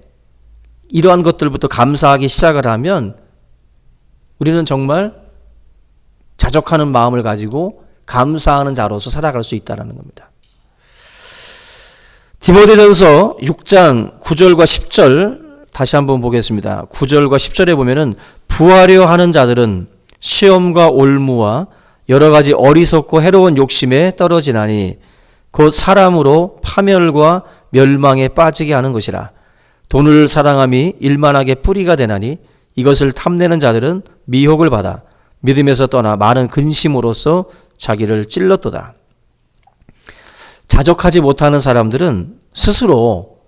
이러한 것들부터 감사하기 시작을 하면 우리는 정말 자족하는 마음을 가지고 감사하는 자로서 살아갈 수 있다는 겁니다. 디모데전서 6장 9절과 10절 다시 한번 보겠습니다. 9절과 10절에 보면은 부하려 하는 자들은 시험과 올무와 여러 가지 어리석고 해로운 욕심에 떨어지나니 곧 사람으로 파멸과 멸망에 빠지게 하는 것이라. 돈을 사랑함이 일만하게 뿌리가 되나니 이것을 탐내는 자들은 미혹을 받아 믿음에서 떠나 많은 근심으로써 자기를 찔렀도다. 자족하지 못하는 사람들은 스스로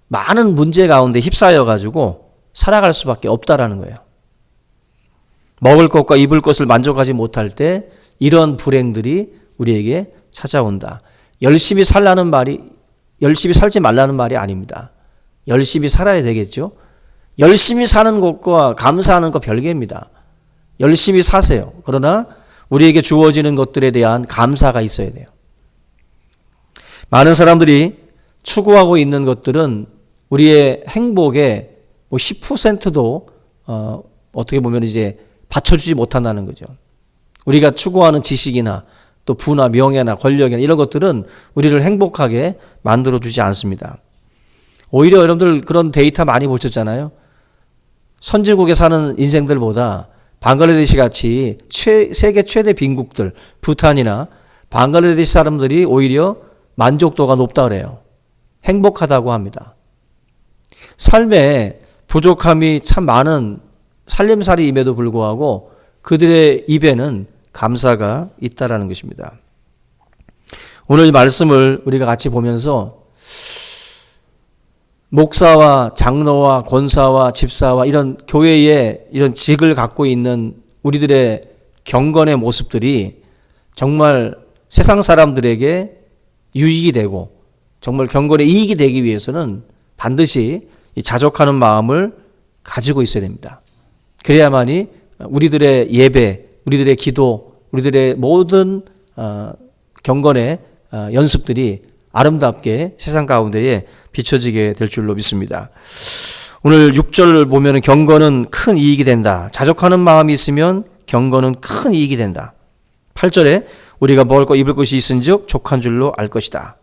많은 문제 가운데 휩싸여 가지고 살아갈 수밖에 없다라는 거예요. 먹을 것과 입을 것을 만족하지 못할 때 이런 불행들이 우리에게 찾아온다. 열심히 살라는 말이, 열심히 살지 말라는 말이 아닙니다. 열심히 살아야 되겠죠. 열심히 사는 것과 감사하는 것 별개입니다. 열심히 사세요. 그러나 우리에게 주어지는 것들에 대한 감사가 있어야 돼요. 많은 사람들이 추구하고 있는 것들은 우리의 행복의 10%도 어떻게 보면 이제 받쳐주지 못한다는 거죠. 우리가 추구하는 지식이나 또 부나 명예나 권력이나 이런 것들은 우리를 행복하게 만들어주지 않습니다. 오히려 여러분들 그런 데이터 많이 보셨잖아요. 선진국에 사는 인생들보다 방글라데시 같이 세계 최대 빈국들, 부탄이나 방글라데시 사람들이 오히려 만족도가 높다 그래요. 행복하다고 합니다. 삶에 부족함이 참 많은 살림살이임에도 불구하고 그들의 입에는 감사가 있다라는 것입니다. 오늘 이 말씀을 우리가 같이 보면서 목사와 장로와 권사와 집사와 이런 교회에 이런 직을 갖고 있는 우리들의 경건의 모습들이 정말 세상 사람들에게 유익이 되고 정말 경건의 이익이 되기 위해서는 반드시 이 자족하는 마음을 가지고 있어야 됩니다. 그래야만이 우리들의 예배, 우리들의 기도, 우리들의 모든 경건의 연습들이 아름답게 세상 가운데에 비춰지게 될 줄로 믿습니다. 오늘 6절 보면 경건은 큰 이익이 된다. 자족하는 마음이 있으면 경건은 큰 이익이 된다. 8절에 우리가 먹을 것 입을 것이 있은즉 족한 줄로 알 것이다.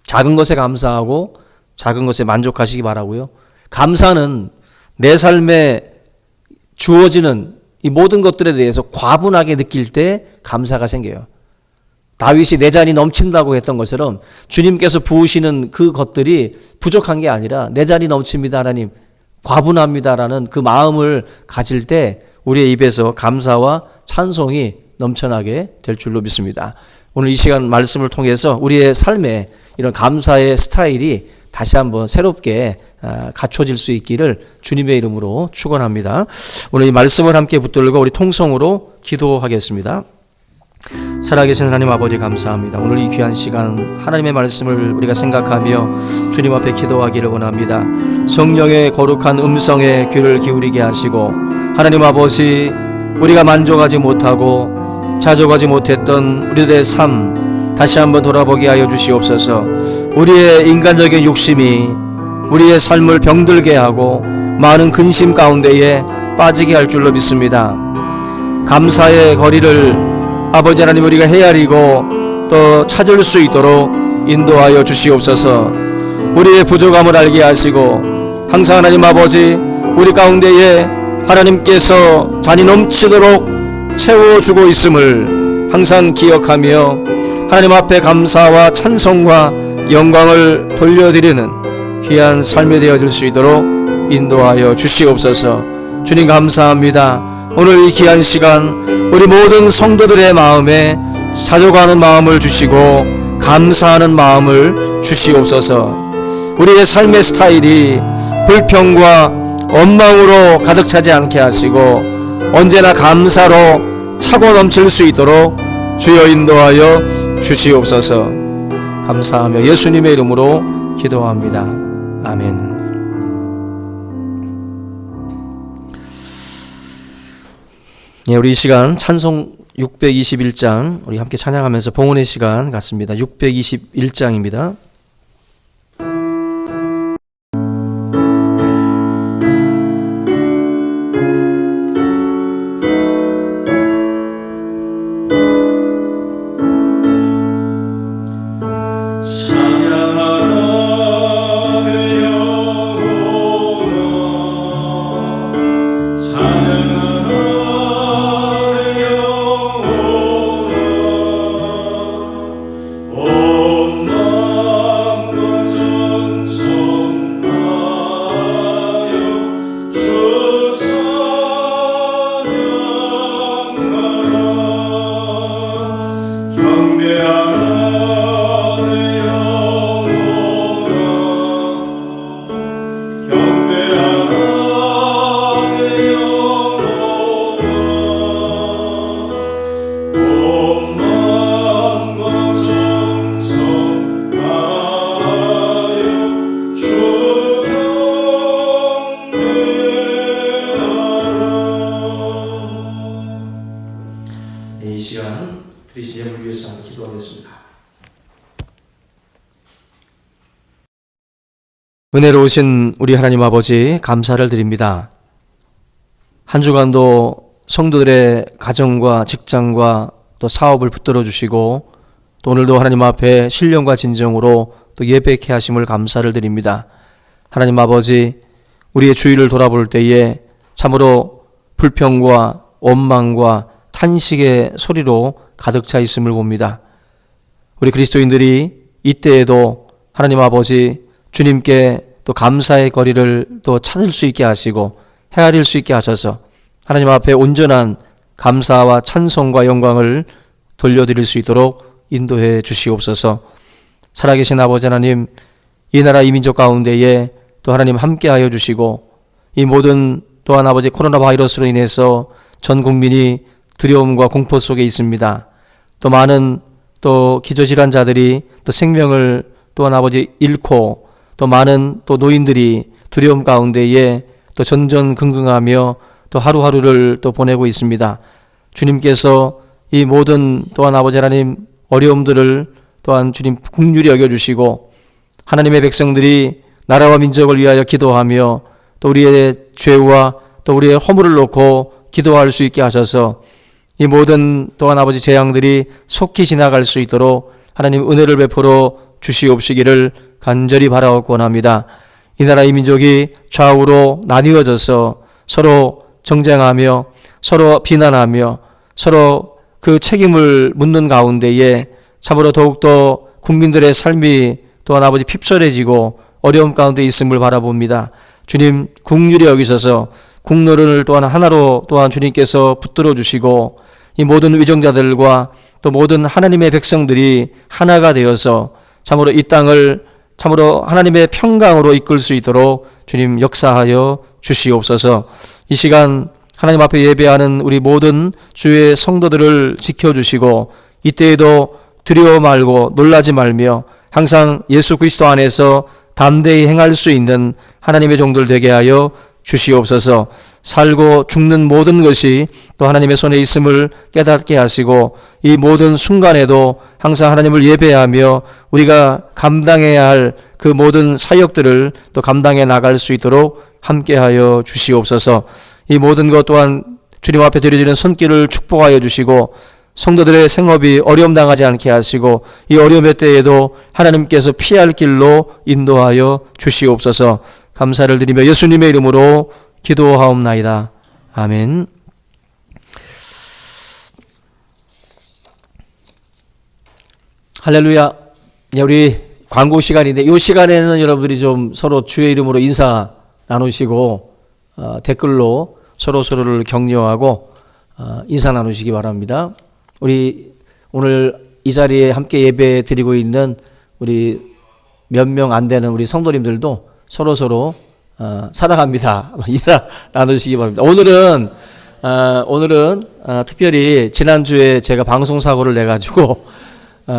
작은 것에 감사하고 작은 것에 만족하시기 바라고요. 감사는 내 삶에 주어지는 이 모든 것들에 대해서 과분하게 느낄 때 감사가 생겨요. 다윗이 내 잔이 넘친다고 했던 것처럼 주님께서 부으시는 그 것들이 부족한 게 아니라 내 잔이 넘칩니다 하나님, 과분합니다라는 그 마음을 가질 때 우리의 입에서 감사와 찬송이 넘쳐나게 될 줄로 믿습니다. 오늘 이 시간 말씀을 통해서 우리의 삶에 이런 감사의 스타일이 다시 한번 새롭게 갖춰질 수 있기를 주님의 이름으로 축원합니다. 오늘 이 말씀을 함께 붙들고 우리 통성으로 기도하겠습니다. 살아계신 하나님 아버지 감사합니다. 오늘 이 귀한 시간 하나님의 말씀을 우리가 생각하며 주님 앞에 기도하기를 원합니다. 성령의 거룩한 음성에 귀를 기울이게 하시고 하나님 아버지 우리가 만족하지 못하고 자족하지 못했던 우리들의 삶 다시 한번 돌아보게 하여 주시옵소서. 우리의 인간적인 욕심이 우리의 삶을 병들게 하고 많은 근심 가운데에 빠지게 할 줄로 믿습니다. 감사의 거리를 아버지 하나님 우리가 헤아리고 또 찾을 수 있도록 인도하여 주시옵소서. 우리의 부족함을 알게 하시고 항상 하나님 아버지 우리 가운데에 하나님께서 잔이 넘치도록 채워주고 있음을 항상 기억하며 하나님 앞에 감사와 찬송과 영광을 돌려드리는 귀한 삶이 되어질 수 있도록 인도하여 주시옵소서. 주님 감사합니다. 오늘 이 귀한 시간 우리 모든 성도들의 마음에 자족하는 마음을 주시고 감사하는 마음을 주시옵소서. 우리의 삶의 스타일이 불평과 원망으로 가득 차지 않게 하시고 언제나 감사로 차고 넘칠 수 있도록 주여 인도하여 주시옵소서. 감사하며 예수님의 이름으로 기도합니다. 아멘. 예, 우리 이 시간 찬송 621장 우리 함께 찬양하면서 봉헌의 시간 갖습니다. 621장입니다. 찬양 은혜로우신 우리 하나님 아버지 감사를 드립니다. 한 주간도 성도들의 가정과 직장과 또 사업을 붙들어 주시고 또 오늘도 하나님 앞에 신령과 진정으로 또 예배케 하심을 감사를 드립니다. 하나님 아버지, 우리의 주위를 돌아볼 때에 참으로 불평과 원망과 탄식의 소리로 가득 차 있음을 봅니다. 우리 그리스도인들이 이때에도 하나님 아버지 주님께 또 감사의 거리를 또 찾을 수 있게 하시고 헤아릴 수 있게 하셔서 하나님 앞에 온전한 감사와 찬송과 영광을 돌려드릴 수 있도록 인도해 주시옵소서. 살아계신 아버지 하나님, 이 나라 이 민족 가운데에 또 하나님 함께하여 주시고 이 모든 또한 아버지 코로나 바이러스로 인해서 전 국민이 두려움과 공포 속에 있습니다. 또 많은 또 기저질환자들이 또 생명을 또한 아버지 잃고 또 많은 또 노인들이 두려움 가운데에 또 전전긍긍하며 또 하루하루를 또 보내고 있습니다. 주님께서 이 모든 또한 아버지 하나님 어려움들을 또한 주님 긍휼히 여겨주시고 하나님의 백성들이 나라와 민족을 위하여 기도하며 또 우리의 죄와 또 우리의 허물을 놓고 기도할 수 있게 하셔서 이 모든 또한 아버지 재앙들이 속히 지나갈 수 있도록 하나님 은혜를 베풀어 주시옵시기를 간절히 바라옵고 원합니다. 이 나라 이 민족이 좌우로 나뉘어져서 서로 정쟁하며 서로 비난하며 서로 그 책임을 묻는 가운데에 참으로 더욱더 국민들의 삶이 또한 아버지 핍절해지고 어려움 가운데 있음을 바라봅니다. 주님 긍휼히 여기셔서 국노를 또한 하나로 또한 주님께서 붙들어 주시고 이 모든 위정자들과 또 모든 하나님의 백성들이 하나가 되어서 참으로 이 땅을 참으로 하나님의 평강으로 이끌 수 있도록 주님 역사하여 주시옵소서. 이 시간 하나님 앞에 예배하는 우리 모든 주의 성도들을 지켜주시고 이때에도 두려워 말고 놀라지 말며 항상 예수 그리스도 안에서 담대히 행할 수 있는 하나님의 종들 되게 하여 주시옵소서. 살고 죽는 모든 것이 또 하나님의 손에 있음을 깨닫게 하시고 이 모든 순간에도 항상 하나님을 예배하며 우리가 감당해야 할 그 모든 사역들을 또 감당해 나갈 수 있도록 함께하여 주시옵소서. 이 모든 것 또한 주님 앞에 드려지는 손길을 축복하여 주시고 성도들의 생업이 어려움 당하지 않게 하시고 이 어려움의 때에도 하나님께서 피할 길로 인도하여 주시옵소서. 감사를 드리며 예수님의 이름으로 기도하옵나이다. 아멘. 할렐루야. 우리 광고 시간인데 이 시간에는 여러분들이 좀 서로 주의 이름으로 인사 나누시고 댓글로 서로를 격려하고 인사 나누시기 바랍니다. 우리 오늘 이 자리에 함께 예배 드리고 있는 우리 몇 명 안 되는 우리 성도님들도 서로 사랑합니다. 인사 나누시기 바랍니다. 오늘은 특별히 지난주에 제가 방송사고를 내가지고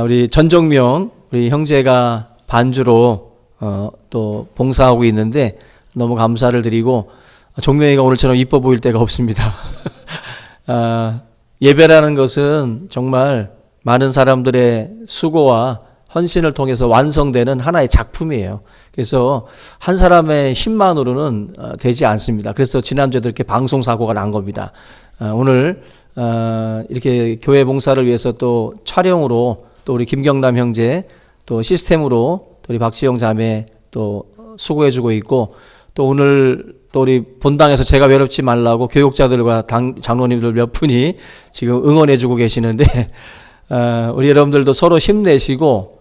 우리 전정명 우리 형제가 반주로 또 봉사하고 있는데 너무 감사를 드리고 종명이가 오늘처럼 이뻐 보일 때가 없습니다. 예배라는 것은 정말 많은 사람들의 수고와 헌신을 통해서 완성되는 하나의 작품이에요. 그래서 한 사람의 힘만으로는 되지 않습니다. 그래서 지난주에도 이렇게 방송사고가 난 겁니다. 오늘 이렇게 교회 봉사를 위해서 또 촬영으로 또 우리 김경남 형제 또 시스템으로 또 우리 박지영 자매 또 수고해주고 있고 또 오늘 또 우리 본당에서 제가 외롭지 말라고 교육자들과 장로님들 몇 분이 지금 응원해주고 계시는데 우리 여러분들도 서로 힘내시고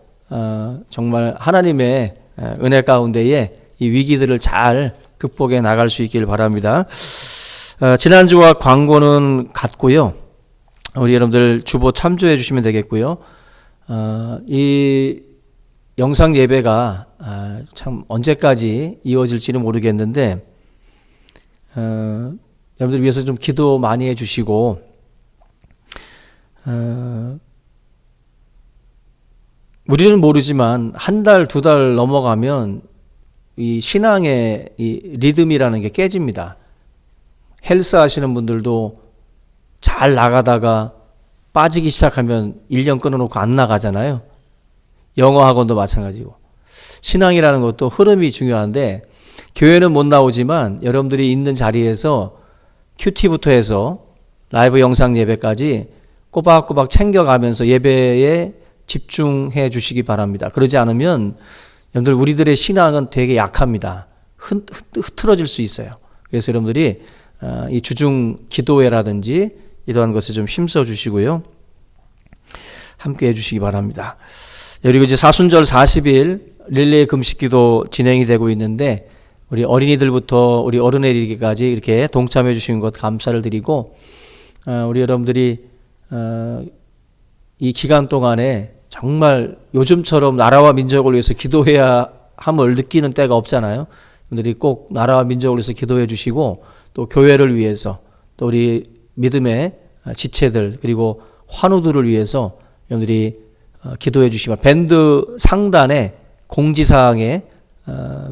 정말 하나님의 은혜 가운데에 이 위기들을 잘 극복해 나갈 수 있길 바랍니다. 지난주와 광고는 같고요. 우리 여러분들 주보 참조해 주시면 되겠고요. 이 영상 예배가 참 언제까지 이어질지는 모르겠는데 여러분들 위해서 좀 기도 많이 해주시고 우리는 모르지만 한 달, 두 달 넘어가면 이 신앙의 이 리듬이라는 게 깨집니다. 헬스 하시는 분들도 잘 나가다가 빠지기 시작하면 1년 끊어놓고 안 나가잖아요. 영어 학원도 마찬가지고. 신앙이라는 것도 흐름이 중요한데 교회는 못 나오지만 여러분들이 있는 자리에서 큐티부터 해서 라이브 영상 예배까지 꼬박꼬박 챙겨가면서 예배에 집중해 주시기 바랍니다. 그러지 않으면 여러분들 우리들의 신앙은 되게 약합니다. 흐트러질 수 있어요. 그래서 여러분들이 이 주중 기도회라든지 이러한 것에 좀 힘써 주시고요. 함께 해 주시기 바랍니다. 그리고 이제 사순절 40일 릴레이 금식기도 진행이 되고 있는데 우리 어린이들부터 우리 어른에 이르기까지 이렇게 동참해 주시는 것 감사를 드리고 우리 여러분들이 이 기간 동안에 정말 요즘처럼 나라와 민족을 위해서 기도해야 함을 느끼는 때가 없잖아요. 여러분들이 꼭 나라와 민족을 위해서 기도해 주시고 또 교회를 위해서 또 우리 믿음의 지체들 그리고 환우들을 위해서 여러분들이 기도해 주시기 바랍니다. 밴드 상단에 공지사항에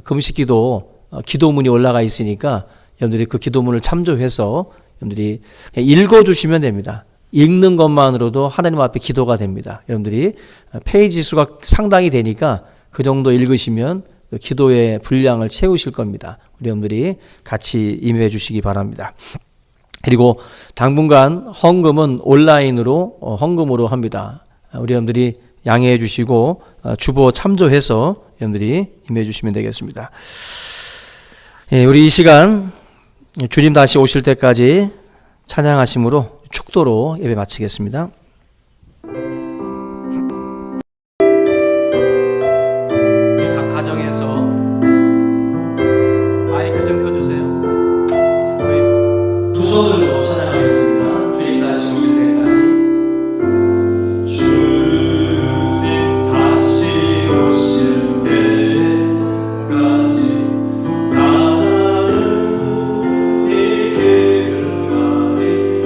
금식기도 기도문이 올라가 있으니까 여러분들이 그 기도문을 참조해서 여러분들이 읽어주시면 됩니다. 읽는 것만으로도 하나님 앞에 기도가 됩니다. 여러분들이 페이지 수가 상당히 되니까 그 정도 읽으시면 기도의 분량을 채우실 겁니다. 우리 여러분들이 같이 임해 주시기 바랍니다. 그리고 당분간 헌금은 온라인으로 헌금으로 합니다. 우리 여러분들이 양해해 주시고 주보 참조해서 여러분들이 임해 주시면 되겠습니다. 예, 우리 이 시간 주님 다시 오실 때까지 찬양하심으로 축도로 예배 마치겠습니다. 우리 각 가정에서 마이크 좀 켜주세요. 우리 두 손을 들고 찬양하겠습니다. 주님 다시 오실 때까지. 주님 다시 오실 때까지 나는 이 길을 가리라.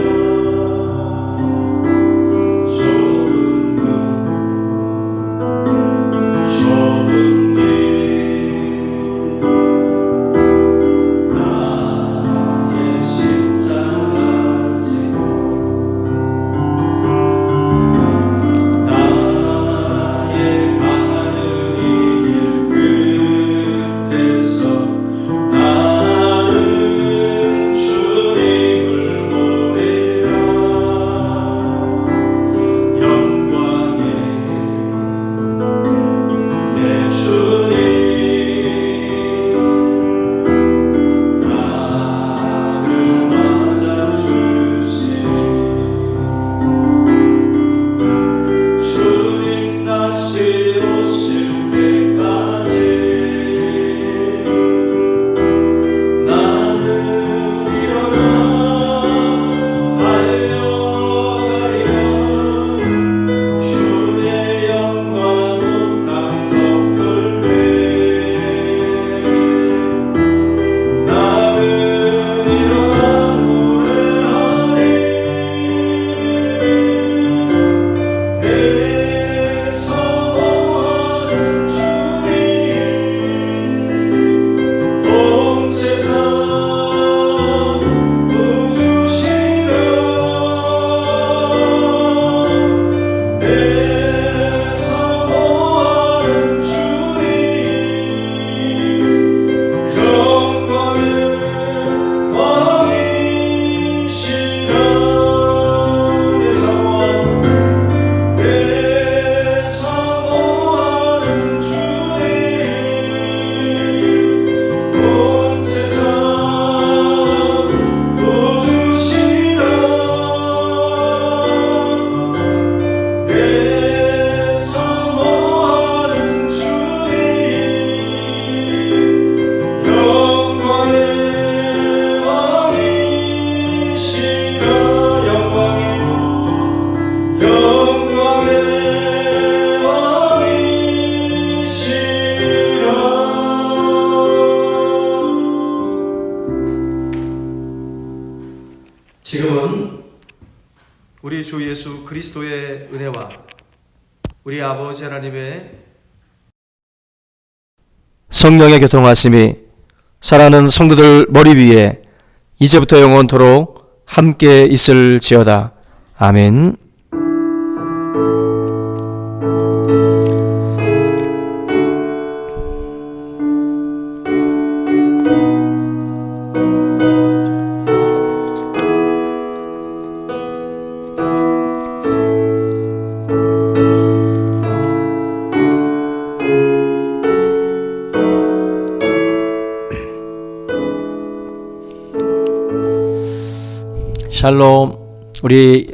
좁은 길 나의 십자가 지고 나의 가는 이 길 끝에서 나는 주님을 보리라. 영광의 내 주님 나를 맞아주시니 주님 다시 오실 때까지 나는 일어나 달려가리라. 주의 영광 땅 덮을 때 나는 일어나 노래하리. 내 사모하는 주님 온 세상 구주시라. 내 사모하는 주님 영광의 왕이시라. 내 사모하는 주님 온 세상 구주시라. 내 사모하는 주님 영광의 왕이시라. 영광의 왕이시라. 지금은 우리 주 예수 그리스도의 은혜와 우리 아버지 하나님의 성령의 교통하심이 사랑하는 성도들 머리 위에 이제부터 영원토록 함께 있을지어다. 아멘. 샬롬. 우리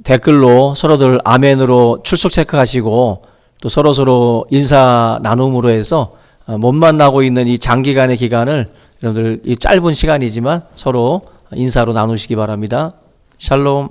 댓글로 서로들 아멘으로 출석 체크하시고 또 서로 인사 나눔으로 해서 못 만나고 있는 이 장기간의 기간을 여러분들 이 짧은 시간이지만 서로 인사로 나누시기 바랍니다. 샬롬.